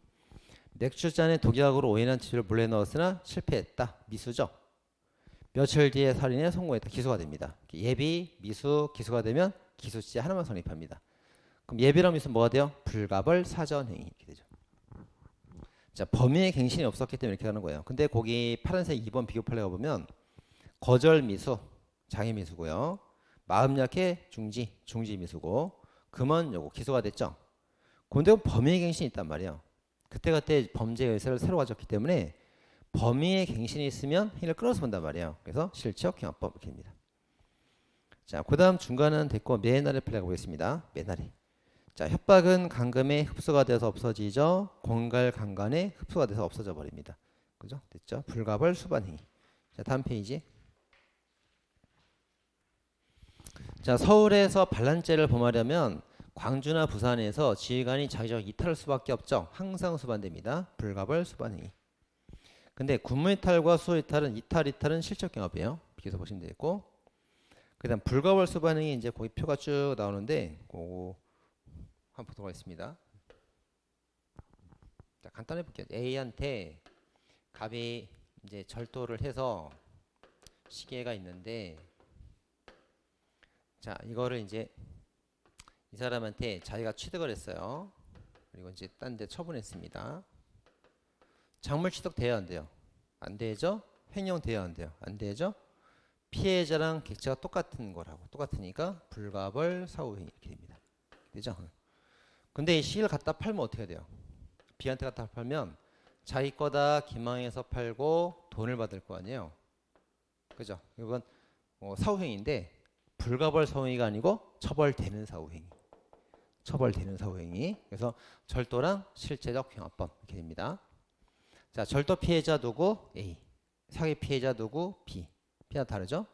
Speaker 1: 맥주잔에 독약으로 오인한 치료를 몰래 넣었으나 실패했다. 미수죠. 며칠 뒤에 살인에 성공했다. 기소가 됩니다. 예비, 미수, 기소가 되면 기소죄 하나만 성립합니다. 그럼 예비랑 미수는 뭐가 돼요? 불가벌 사전행위 이렇게 되죠. 자, 범위의 갱신이 없었기 때문에 이렇게 하는 거예요. 근데 거기 파란색 2번 비교 판례가 보면 거절 미수, 장애 미수고요. 마음 약해 중지, 중지 미수고 금원 요거 기소가 됐죠. 근데 범위의 갱신이 있단 말이에요. 그때그때 범죄 의사를 새로 가졌기 때문에 범위의 갱신이 있으면 행위를 끌어서 본단 말이에요. 그래서 실적 경합법 이렇게 됩니다. 자, 그다음 중간은 됐고 매날의 플레이가 보겠습니다. 매날이. 자, 협박은 감금에 흡수가 돼서 없어지죠. 공갈 강간에 흡수가 돼서 없어져 버립니다. 그죠? 됐죠? 불가벌 수반행위. 자, 다음 페이지. 자, 서울에서 반란죄를 범하려면 광주나 부산에서 지휘관이 자기적 이탈할 수밖에 없죠. 항상 수반됩니다. 불가벌 수반행위. 근데 군무이탈과 수호이탈은 이탈은 실적경합이에요. 비교해서 보시면 되겠고, 그다음 불가벌 수반행위 이제 거기 표가 쭉 나오는데 그거 한번 보도록 하겠습니다. 자, 간단히 볼게요. A한테 갑이 이제 절도를 해서 시계가 있는데, 자, 이거를 이제 이 사람한테 자기가 취득을 했어요. 그리고 이제 딴 데 처분했습니다. 작물 취득 돼야 안 돼요? 안 되죠? 횡령 돼요, 안 돼요? 안 되죠? 피해자랑 객체가 똑같은 거라고. 똑같으니까 불가벌 사후행위 이렇게 됩니다. 되죠? 근데 이 C를 갖다 팔면 어떻게 돼요? B한테 갖다 팔면 자기 거다 기망해서 팔고 돈을 받을 거 아니에요. 그죠? 이건 사후행위인데 불가벌 사후행위가 아니고 처벌되는 사후행위. 처벌되는 사후행위. 그래서 절도랑 실제적 경합범 이렇게 됩니다. 자, 절도 피해자 누구? A. 사기 피해자 누구? B. 피해자 다르죠?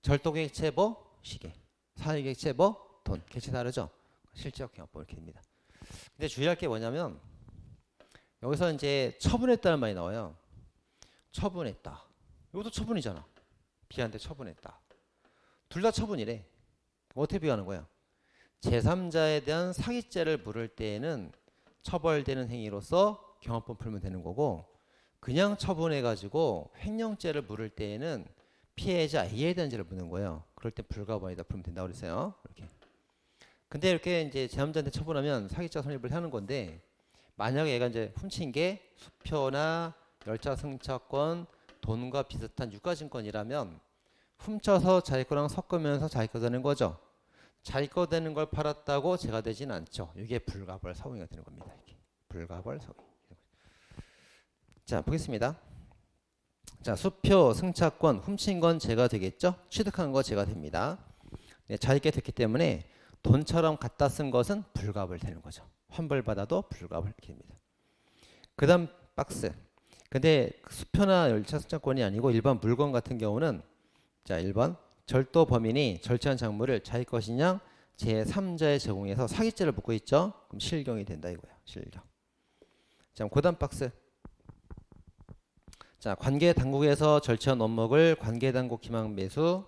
Speaker 1: 절도 객체 뭐? 시계. 사기 객체 뭐? 돈. 객체 다르죠? 실제적 경합범 이렇게 됩니다. 근데 주의할 게 뭐냐면 여기서 이제 처분했다는 말이 나와요. 처분했다. 이것도 처분이잖아. B한테 처분했다. 둘 다 처분이래. 어떻게 비교하는 거야? 제3자에 대한 사기죄를 물을 때에는 처벌되는 행위로서 경합범 풀면 되는 거고, 그냥 처분해가지고 횡령죄를 물을 때에는 피해자 A에 대한 죄를 묻는 거예요. 그럴 때 불가벌이다 풀면 된다고 그랬어요. 이렇게. 근데 이렇게 이제 제3자한테 처분하면 사기죄가 성립을 하는 건데, 만약에 얘가 이제 훔친 게 수표나 열차 승차권, 돈과 비슷한 유가증권이라면 훔쳐서 자기 거랑 섞으면서 자기 거 되는 거죠. 자기 거 되는 걸 팔았다고 죄가 되진 않죠. 이게 불가벌 사후행위가 되는 겁니다. 이게. 불가벌 사후행위. 자, 보겠습니다. 자, 수표, 승차권, 훔친 건 죄가 되겠죠. 취득한 거 죄가 됩니다. 네, 자기께 됐기 때문에 돈처럼 갖다 쓴 것은 불가벌 되는 거죠. 환불받아도 불가벌 이렇게 됩니다. 그 다음 박스. 근데 수표나 열차 승차권이 아니고 일반 물건 같은 경우는, 자, 1번 절도 범인이 절취한 작물을 자기 것이냐 제3자에 제공해서 사기죄를 묻고 있죠. 그럼 실경이 된다 이거예요. 실경. 자, 그 다음 박스. 자, 관계 당국에서 절취한 원목을 관계 당국 기망 매수.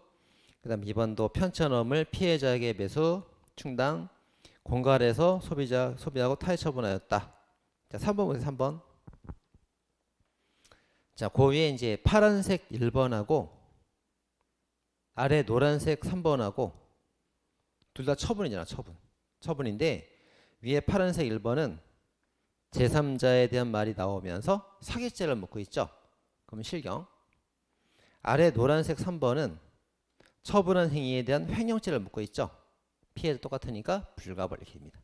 Speaker 1: 그 다음 2번도 편취한 원을 피해자에게 매수 충당. 공갈해서 소비하고 타의 처분하였다. 자, 3번 보세요. 3번. 자, 그 위에 이제 파란색 1번하고 아래 노란색 3번하고 둘 다 처분이잖아. 처분인데 위에 파란색 1번은 제3자에 대한 말이 나오면서 사기죄를 묻고 있죠. 그럼 실경. 아래 노란색 3번은 처분한 행위에 대한 횡령죄를 묻고 있죠. 피해도 똑같으니까 불가벌 이렇게 됩니다.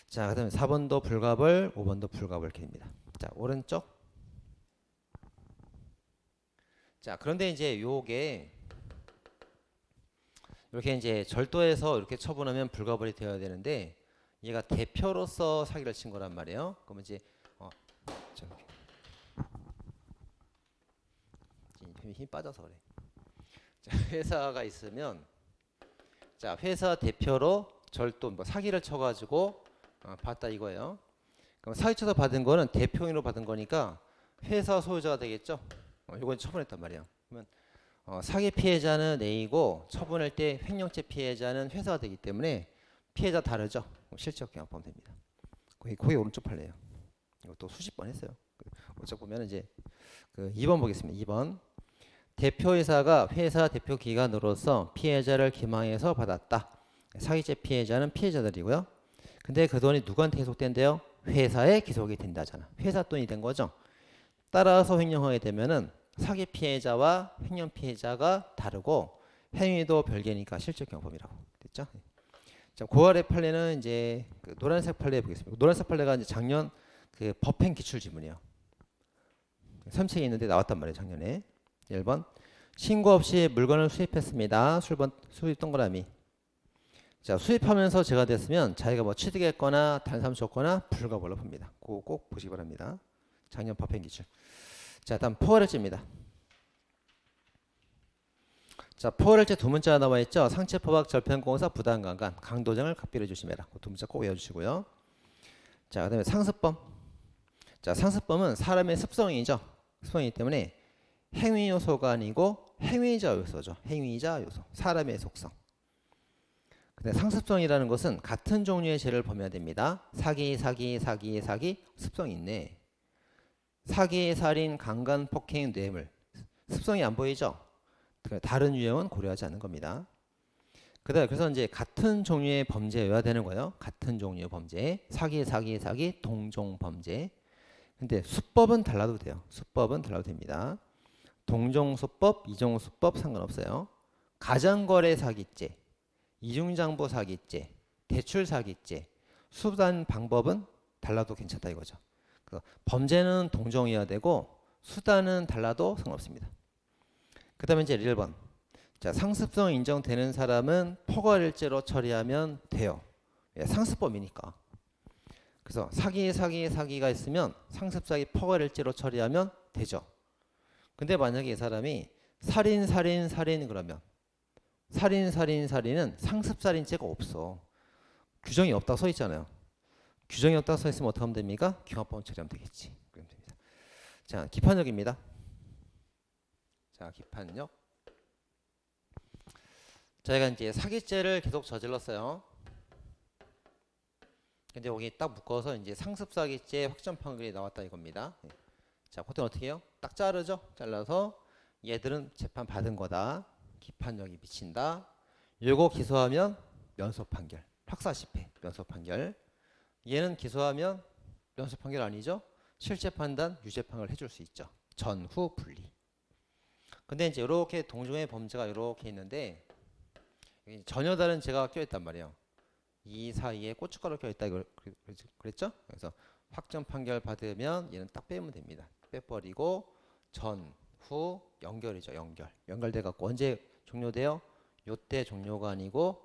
Speaker 1: 자, 그 다음에 4번도 불가벌, 5번도 불가벌 이렇게 됩니다. 자, 오른쪽. 자, 그런데 이제 요게 이렇게 이제 절도해서 이렇게 처분하면 불가벌이 되어야 되는데 얘가 대표로서 사기를 친 거란 말이에요. 그러면 이제 힘이 빠져서 그래. 자, 회사가 있으면, 자, 회사 대표로 절도 뭐 사기를 쳐가지고 받다 이거예요. 그럼 사기 쳐서 받은 거는 대표인으로 받은 거니까 회사 소유자가 되겠죠. 이건 처분했단 말이에요. 그러면 사기 피해자는 A고 처분할 때 횡령죄 피해자는 회사가 되기 때문에 피해자 다르죠. 실적 경합범 됩니다. 거기 오른쪽 팔래요. 이것도 수십 번 했어요. 어쩌 보면 이제 그 2번 보겠습니다. 2번. 대표이사가 회사 대표 기관으로서 피해자를 기망해서 받았다. 사기죄 피해자는 피해자들이고요. 근데 그 돈이 누구한테 기속된대요? 회사에 기속이 된다잖아. 회사 돈이 된 거죠. 따라서 횡령하게 되면은 사기 피해자와 횡령 피해자가 다르고 행위도 별개니까 실적 경범이라고 됐죠? 자, 9월의 판례는 이제 그 노란색 판례 보겠습니다. 노란색 판례가 이제 작년 그 법행 기출 지문이에요. 삼책에 있는데 나왔단 말이에요, 작년에. 1번 신고 없이 물건을 수입했습니다. 수입 동그라미. 자, 수입하면서 제가 됐으면 자기가 뭐 취득했거나 단삼 줬거나 불가벌로 봅니다. 그거 꼭 보시기 바랍니다. 작년 법행 기출. 자, 다음 포괄일제입니다. 자, 포괄일제 두 문자가 나와 있죠. 상체 포박 절편공사 부당강간 강도장을 각별해 주시매라. 두 문자 꼭 외워주시고요. 자, 그다음에 상습범. 자, 상습범은 사람의 습성이죠. 습성이기 때문에 행위 요소가 아니고 행위자 요소죠. 행위자 요소. 사람의 속성. 근데 상습성이라는 것은 같은 종류의 죄를 범해야 됩니다. 사기, 습성이 있네. 사기, 살인, 강간, 폭행, 뇌물. 습성이 안 보이죠? 다른 유형은 고려하지 않는 겁니다. 그래서 이제 같은 종류의 범죄여야 되는 거예요. 같은 종류의 범죄. 사기, 동종 범죄. 근데 수법은 달라도 돼요. 수법은 달라도 됩니다. 동종수법, 이종수법 상관없어요. 가장거래 사기죄, 이중장부 사기죄, 대출 사기죄, 수단 방법은 달라도 괜찮다 이거죠. 그래서 범죄는 동종이어야 되고 수단은 달라도 상관없습니다. 그 다음에 이제 1번. 자, 상습성 인정되는 사람은 포괄일죄로 처리하면 돼요. 상습범이니까. 그래서 사기가 있으면 상습사기 포괄일죄로 처리하면 되죠. 근데 만약에 이 사람이 살인 그러면 살인은 상습살인죄가 없어. 규정이 없다고 써 있잖아요. 규정이 없다고 써 있으면 어떻게 하면 됩니까? 경합범 처리하면 되겠지. 그러면 됩니다. 자, 기판력입니다. 자, 기판력. 저희가 이제 사기죄를 계속 저질렀어요. 근데 여기 딱 묶어서 이제 상습사기죄 확정 판결이 나왔다 이겁니다. 자, 그때 어떻게 해요? 딱 자르죠. 잘라서 얘들은 재판 받은 거다. 기판력이 미친다. 요거 기소하면 면소 판결. 확사 실패. 면소 판결. 얘는 기소하면 면소 판결 아니죠? 실제 판단, 유죄 판결을 해줄 수 있죠. 전후 분리. 근데 이제 이렇게 동종의 범죄가 이렇게 있는데 전혀 다른 죄가 껴있단 말이에요. 이 사이에 고춧가루 껴있다 그랬죠? 그래서 확정 판결 받으면 얘는 딱 빼면 됩니다. 빼버리고 전후 연결이죠. 연결돼 갖고 언제 종료돼요? 요때 종료가 아니고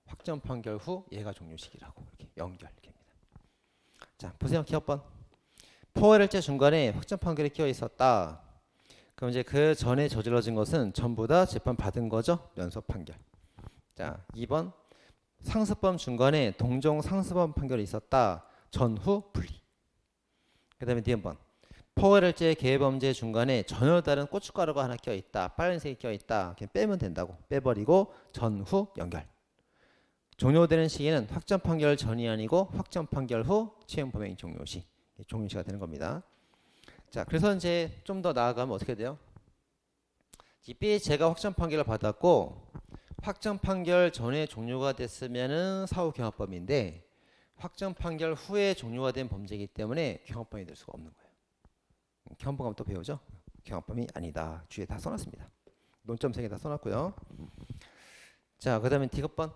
Speaker 1: 확정 판결 후 얘가 종료식이라고 이렇게 연결 이렇게 합니다. 자, 보세요. 기업번. 포괄일죄 중간에 확정 판결이 끼어 있었다. 그럼 이제 그 전에 저질러진 것은 전부 다 재판 받은 거죠. 면소 판결. 자, 2번. 상습범 중간에 동종 상습범 판결이 있었다. 전후 분리. 그 다음에 D번. 포괄일죄 계획범죄 중간에 전혀 다른 고춧가루가 하나 껴있다. 빨간색이 껴있다. 그냥 빼면 된다고. 빼버리고 전후 연결. 종료되는 시기는 확정 판결 전이 아니고 확정 판결 후 채용 범행 종료시. 종료시가 되는 겁니다. 자, 그래서 이제 좀 더 나아가면 어떻게 돼요? 이 B제가 확정 판결을 받았고 확정 판결 전에 종료가 됐으면은 사후 경합범인데 확정 판결 후에 종료가 된 범죄이기 때문에 경합범이 될 수가 없는 거예요. 경합범 가면 또 배우죠? 경합범이 아니다. 주위에 다 써놨습니다. 논점 3개 다 써놨고요. 자, 그 다음에 D급번.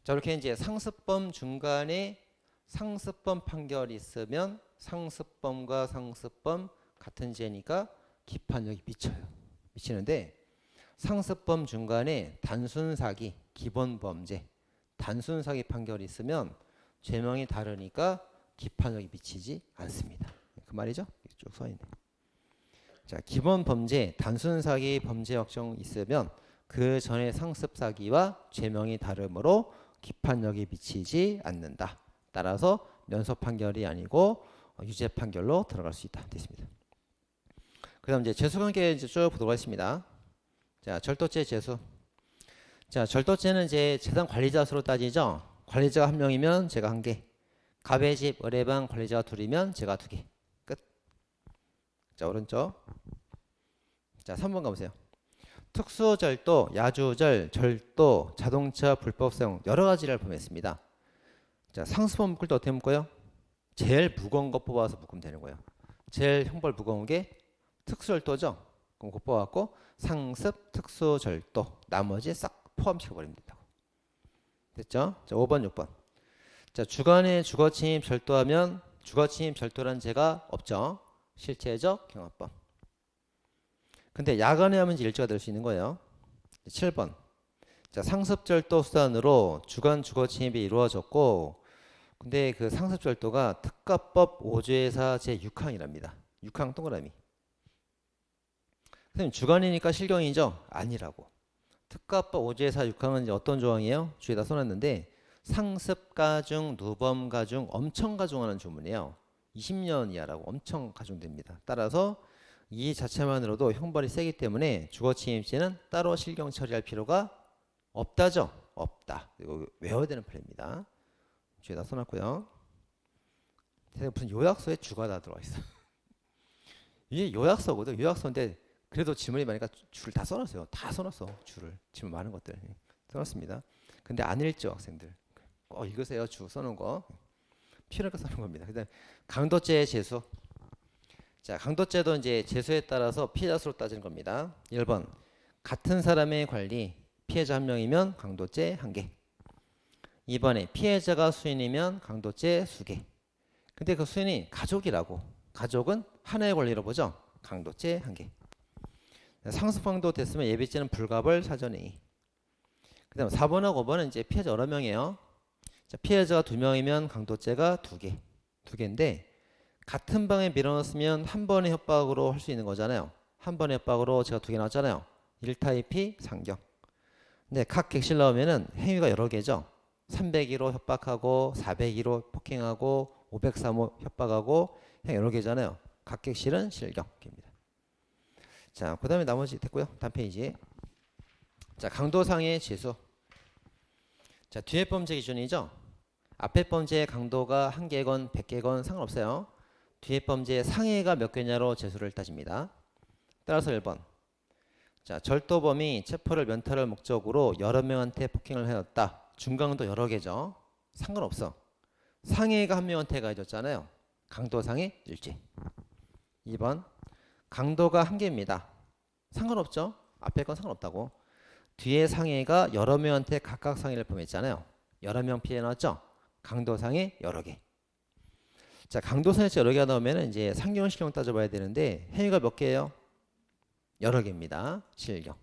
Speaker 1: 자, 이렇게 이제 상습범 중간에 상습범 판결이 있으면 상습범과 상습범 같은 죄니까 기판력이 미치는데 상습범 중간에 단순사기, 기본범죄, 단순사기 판결이 있으면 죄명이 다르니까 기판력이 미치지 않습니다. 그 말이죠? 쭉 써있네. 자, 기본범죄, 단순사기 범죄 확정 있으면 그 전에 상습사기와 죄명이 다르므로 기판력이 미치지 않는다. 따라서 면소 판결이 아니고 유죄 판결로 들어갈 수 있다. 됐습니다. 그 다음 이제 죄수관계 이제 쭉 보도록 하겠습니다. 자, 절도죄 죄수. 자, 절도죄는 이제 재산 관리자 수로 따지죠. 관리자가 1명이면 제가 1개. 갑의 집, 의뢰방 관리자가 2이면 제가 2개. 끝. 자, 오른쪽. 자, 3번 가보세요. 특수절도, 야주절, 절도, 자동차 불법 사용 여러 가지를 포함했습니다. 자, 상습범 묶을 때 어떻게 묶어요? 제일 무거운 거 뽑아서 묶으면 되는 거예요. 제일 형벌 무거운 게 특수절도죠. 그럼 그거 뽑아갖고 상습, 특수절도 나머지 싹 포함시켜버리면 된다고. 됐죠? 자, 5번, 6번. 자, 주간에 주거침입 절도하면 주거침입 절도란 죄가 없죠. 실체적 경합범. 근데 야간에 하면 일죄가 될 수 있는 거예요. 7번. 자, 상습절도 수단으로 주간 주거침입이 이루어졌고 근데 그 상습절도가 특가법 5조에서 제6항이랍니다. 6항 동그라미. 선생님 주간이니까 실경이죠? 아니라고. 특가법 5조에서 6항은 이제 어떤 조항이에요? 주에다 써놨는데 상습 가중, 누범 가중, 엄청 가중하는 조문이에요. 20년 이하라고 엄청 가중됩니다. 따라서 이 자체만으로도 형벌이 세기 때문에 주거침입죄는 따로 실경 처리할 필요가 없다죠? 없다. 이거 외워야 되는 플레이입니다. 뒤에다 써놨고요. 무슨 요약서에 주가 다 들어와 있어. 이게 요약서거든. 요약서인데 그래도 지문이 많으니까 줄을 다 써놨어요. 다 써놨어. 줄을. 지문 많은 것들 써놨습니다. 근데 안 읽죠 학생들. 꼭 읽으세요. 주 써놓은 거. 필요하니까 쓰는 겁니다. 그다음 강도죄의 재수. 자, 강도죄도 이제 재수에 따라서 피해자 수로 따지는 겁니다. 1번 같은 사람의 관리 피해자 한 명이면 강도죄 1개. 2번에 피해자가 수인이면 강도죄 2개. 근데 그 수인이 가족이라고. 가족은 하나의 권리로 보죠. 강도죄 1개. 상습강도 됐으면 예비죄는 불가벌 사전행위. 그 다음 4번하고 5번은 이제 피해자 여러 명이에요. 자, 피해자가 2명이면 강도죄가 2개. 2개인데 같은 방에 밀어넣었으면 한 번의 협박으로 할 수 있는 거잖아요. 한 번의 협박으로 제가 2개 나왔잖아요. 1타입이 상경. 근데 각 객실 나오면은 행위가 여러 개죠. 302로 협박하고 402로 폭행하고 503호 협박하고 행위 여러 개잖아요. 각 객실은 실경입니다. 자, 그 다음에 나머지 됐고요. 다음 페이지. 자, 강도상의 지수. 자, 뒤에 범죄 기준이죠. 앞에 범죄의 강도가 1개건 100개건 상관없어요. 뒤에 범죄의 상해가 몇 개냐로 재수를 따집니다. 따라서 1번. 자, 절도범이 체포를 면탈을 목적으로 여러 명한테 폭행을 하였다. 중강도 여러 개죠. 상관없어. 상해가 한 명한테 가해졌잖아요. 강도상의 일죄. 2번. 강도가 1개입니다. 상관없죠. 앞에 건 상관없다고. 뒤에 상해가 여러 명한테 각각 상해를 범했잖아요. 여러 명 피해 나왔죠. 강도상해 여러 개. 자, 강도상해 여러 개가 나오면 이제 상경 실경 따져봐야 되는데 행위가 몇 개예요? 여러 개입니다. 실경.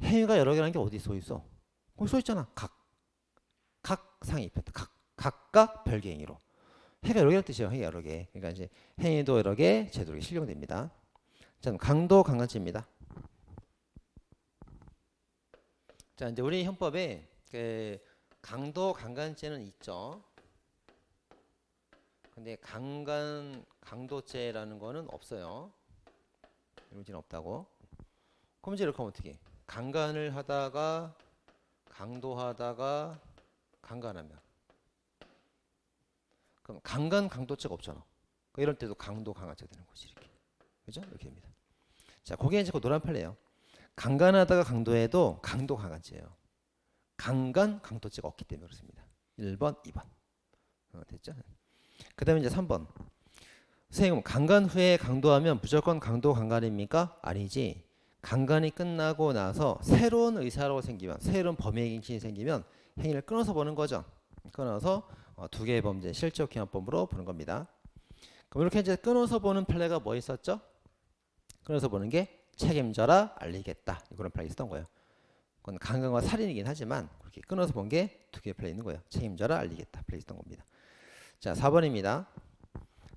Speaker 1: 행위가 여러 개라는 게 어디 써 있어? 거기 써 있잖아. 각 상해 입혔다. 각각 별개 행위로. 행위가 여러 개라는 뜻이에요. 행위 여러 개. 그러니까 이제 행위도 여러 개, 제도 여러 개 실경됩니다. 자, 강도 강간죄입니다. 자, 이제 우리 형법에 그 강도 강간죄는 있죠. 근데 강도죄라는 거는 없어요. 이루어지는 없다고. 그럼 이제 이렇게 하면 어떻게? 강간을 하다가 강도하다가 강간하면. 그럼 강간 강도죄가 없잖아. 그러니까 이럴 때도 강도 강간죄가 되는 거지 이렇게. 그죠? 이렇게 됩니다. 자, 그게 이제 그 노란 팔레요. 강간하다가 강도해도 강도 강간죄예요. 강간 강도죄가 없기 때문에 그렇습니다. 1번, 2번. 됐죠? 그 다음에 이제 3번. 선생님, 강간 후에 강도하면 무조건 강도 강간입니까? 아니지. 강간이 끝나고 나서 새로운 의사로 생기면, 새로운 범죄 행실이 생기면 행위를 끊어서 보는 거죠. 끊어서 2개의 범죄 실적 기합범으로 보는 겁니다. 그럼 이렇게 이제 끊어서 보는 판례가 뭐 있었죠? 끊어서 보는 게 책임져라 알리겠다. 이런 판례가 있었던 거예요. 그건 강간과 살인이긴 하지만 그렇게 끊어서 본 게 2개의 판례 있는 거예요. 책임져라 알리겠다. 판례 있었던 겁니다. 자, 4번입니다.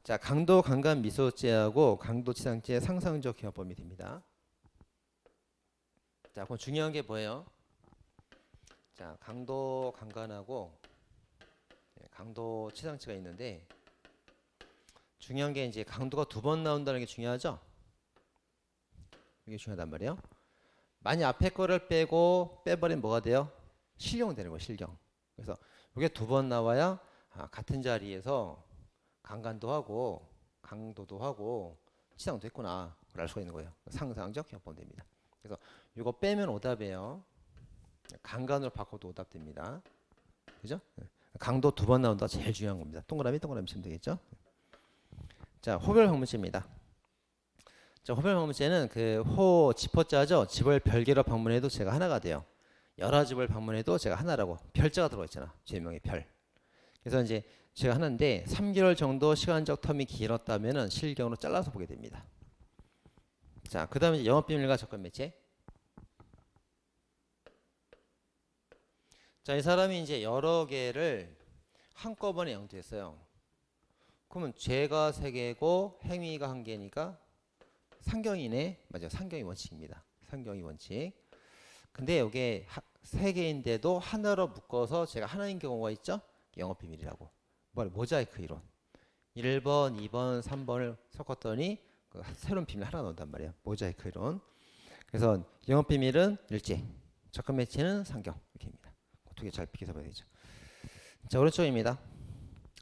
Speaker 1: 자, 강도 강간 미소죄하고 강도치상죄 상상적 기합범이 됩니다. 자, 그럼 중요한 게 뭐예요? 자, 강도 강간하고 강도치상죄가 있는데 중요한 게 이제 강도가 2번 나온다는 게 중요하죠? 이게 중요하단 말이에요. 만약 앞에 거를 빼버리면 뭐가 돼요? 실형 되는 거예요. 실형. 그래서 이게 2번 나와야 같은 자리에서 강간도 하고 강도도 하고 치상도 했구나 알 수가 있는 거예요. 상상적 기합범 됩니다. 그래서 이거 빼면 오답이에요. 강간으로 바꿔도 오답됩니다. 그죠? 강도 2번 나온다 제일 중요한 겁니다. 동그라미 치면 되겠죠? 자, 호별 방문죄입니다. 자, 호별 방문죄는 그 호 집어자죠. 집을 별개로 방문해도 제가 하나가 돼요. 여러 집을 방문해도 제가 하나라고 별자가 들어가 있잖아. 죄명의 별. 그래서 이제 제가 하는데 3개월 정도 시간적 텀이 길었다면은 실경으로 잘라서 보게 됩니다. 자, 그다음에 이제 영업비밀과 접근 매체. 자, 이 사람이 이제 여러 개를 한꺼번에 양도했어요. 그러면 죄가 3개고 행위가 1개니까 상경이네. 맞아요. 상경이 원칙입니다. 상경이 원칙. 근데 이게 3개인데도 하나로 묶어서 제가 하나인 경우가 있죠. 영업비밀이라고. 모자이크 이론. 1번, 2번, 3번을 섞었더니 그 새로운 비밀 하나 나온단 말이에요. 모자이크 이론. 그래서 영업비밀은 일제, 접근 매체는 상경 이렇게입니다. 2개 잘 비켜서 봐야 되죠. 자, 오른쪽입니다.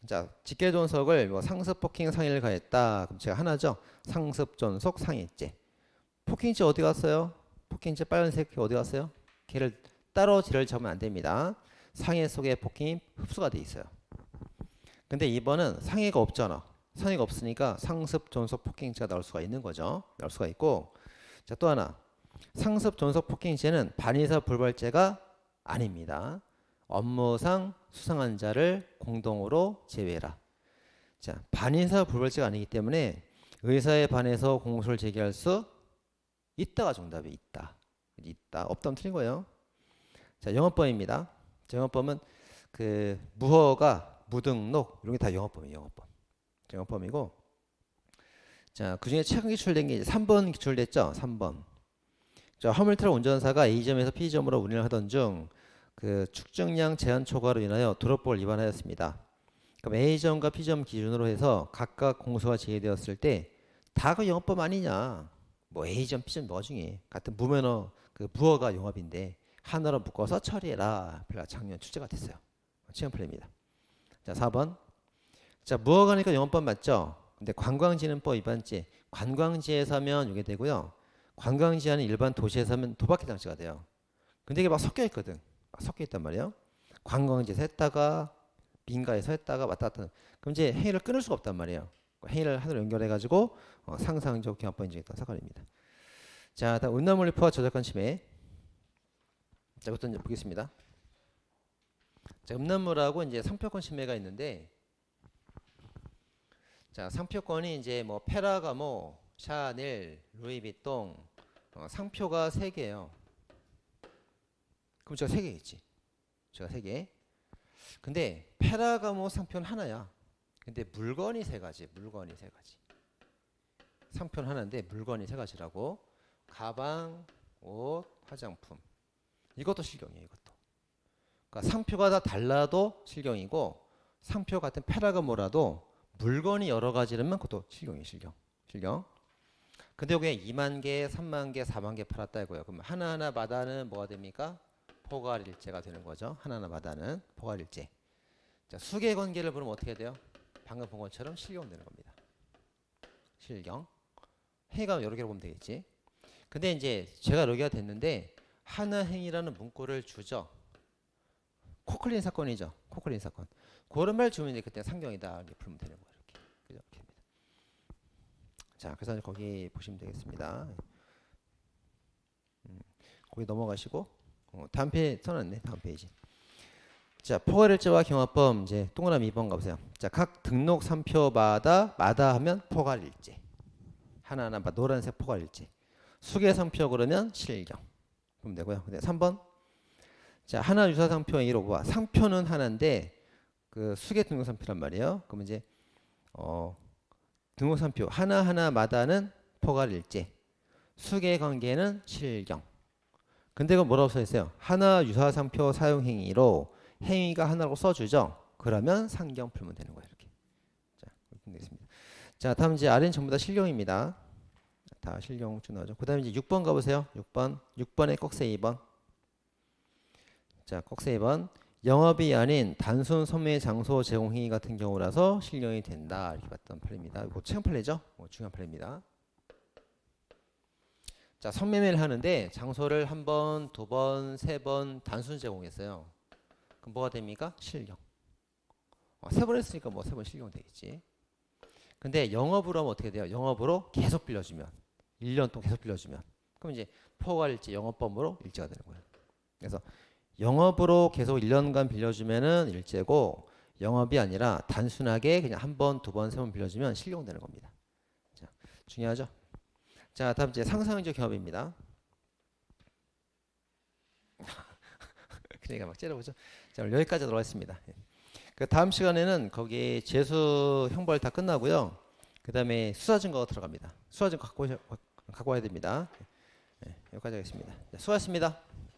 Speaker 1: 자, 직계존속을 뭐 상습, 폭행, 상해를 가했다. 그럼 제가 하나죠. 상습, 존속, 상해죄. 폭행죄 어디 갔어요? 폭행죄 빨간색 어디 갔어요? 걔를 따로 뒤를 잡으면 안 됩니다. 상해 속에 폭행이 흡수가 돼 있어요. 근데 2번은 상해가 없잖아. 상해가 없으니까 상습 존속 폭행죄가 나올 수가 있는 거죠. 나올 수가 있고. 자, 또 하나. 상습 존속 폭행죄는 반의사 불벌죄가 아닙니다. 업무상 수상한 자를 공동으로 제외해라. 자, 반의사 불벌죄가 아니기 때문에 의사에 반해서 공소를 제기할 수 있다가 정답이 있다. 있다. 없다면 틀린 거예요. 자, 영업범입니다. 자, 영업범은 그 무허가, 무등록 이런 게 다 영업범이에요. 영업범. 영업범이고. 자, 그중에 최근 기출된 게 이제 3번 기출됐죠. 3번. 자, 화물트럭 운전사가 A점에서 B점으로 운행을 하던 중 그 축정량 제한 초과로 인하여 도로법을 위반하였습니다. 그럼 A점과 B점 기준으로 해서 각각 공소가 제기되었을 때 다 그 영업범 아니냐? 뭐 A점, B점 뭐가 중에 같은 무면허 그 무허가 영업인데 하나로 묶어서 처리해라. 작년 출제가 됐어요. 시험 플레이입니다. 자, 4번. 자, 무허가니까 영업범 맞죠? 근데 관광진흥법 위반죄. 관광지에서 하면 이게 되고요. 관광지 안에 일반 도시에서 하면 도박해 당시가 돼요. 근데 이게 막 섞여 있거든. 막 섞여 있단 말이에요. 관광지에서 했다가 민가에서 했다가 왔다 갔다. 그럼 이제 행위를 끊을 수가 없단 말이에요. 행위를 하나로 연결해가지고 상상적 경합범 인정했던 사건입니다. 자, 다음 음란물리포와 저작권 침해. 자, 이것도 이제 보겠습니다. 자, 음란물하고 이제 상표권 침해가 있는데, 자, 상표권이 이제 뭐 페라가모, 샤넬, 루이비통 상표가 3개예요. 그럼 제가 3개겠지. 제가 3개. 근데 페라가모 상표는 하나야. 근데 물건이 3가지. 물건이 3가지. 상표는 하나인데 물건이 3가지라고. 가방, 옷, 화장품. 이것도 실경이에요. 이것도. 그러니까 상표가 다 달라도 실경이고 상표 같은 페라가모라도 물건이 여러 가지라면 그것도 실경이에요. 실경. 근데 여기에 2만 개, 3만 개, 4만 개 팔았다 이거예요. 그럼 하나하나마다는 뭐가 됩니까? 포괄일제가 되는 거죠. 하나하나마다는 포괄일제. 자, 수계 관계를 보면 어떻게 돼요? 방금 본 것처럼 실경되는 겁니다. 실경. 행위가 여러 개로 보면 되겠지. 근데 이제 제가 여기가 됐는데 하나 행위라는 문구를 주죠. 코클린 사건이죠. 코클린 사건. 그런 말 주면 이제 그때 상경이다 이렇게 풀면 되는 거예요. 이렇게. 그죠? 이렇게. 자, 그래서 거기 보시면 되겠습니다. 거기 넘어가시고 다음 페이지 써놨네. 다음 페이지. 자, 포괄일제와 경합범 이제 동그라미 2번 가보세요. 자, 각 등록 상표마다 하면 포괄일제. 하나하나 노란색 포괄일제. 수계 상표 그러면 실경. 그럼 되고요. 근데 3번. 자, 하나 유사 상표 행위로 봐. 상표는 하나인데 그 수계 등록 상표란 말이에요. 그럼 이제 등록 상표 하나하나마다는 포괄일제. 수계 관계는 실경. 근데 이건 뭐라고 써 있어요? 하나 유사 상표 사용 행위로 행위가 하나로 써주죠. 그러면 상경 풀면 되는 거예요. 이렇게. 자, 이렇게 되겠습니다. 자, 다음 이제 아래는 전부 다 실경입니다. 다 실경 쭉 나오죠. 그 다음에 이제 6번 가보세요. 6번에 꼭세 2번. 자, 꼭세 2번. 영업이 아닌 단순 선매 장소 제공 행위 같은 경우라서 실경이 된다. 이렇게 봤던 판례입니다. 이거 최근 판례죠? 중요한 판례입니다. 자, 선매매를 하는데 장소를 한 번, 두 번, 세 번 단순 제공했어요. 그럼 뭐가 됩니까? 실경. 세 번 했으니까 뭐 세 번 실경 되겠지. 근데 영업으로 하면 어떻게 돼요? 영업으로 계속 빌려주면 1년 동안 계속 빌려주면 그럼 이제 포괄일제 영업범으로 일제가 되는 거예요. 그래서 영업으로 계속 1년간 빌려주면은 일제고 영업이 아니라 단순하게 그냥 한 번, 두 번, 세 번 빌려주면 실경되는 겁니다. 자, 중요하죠? 자, 다음 이제 상상적 경합입니다. 그러니까 막 째려보죠. 자, 오늘 여기까지 들어왔습니다. 그 다음 시간에는 거기 재수 형벌 다 끝나고요. 그 다음에 수사 증거 들어갑니다. 수사 증거 갖고 와야 됩니다. 네, 여기까지 하겠습니다. 수고하셨습니다.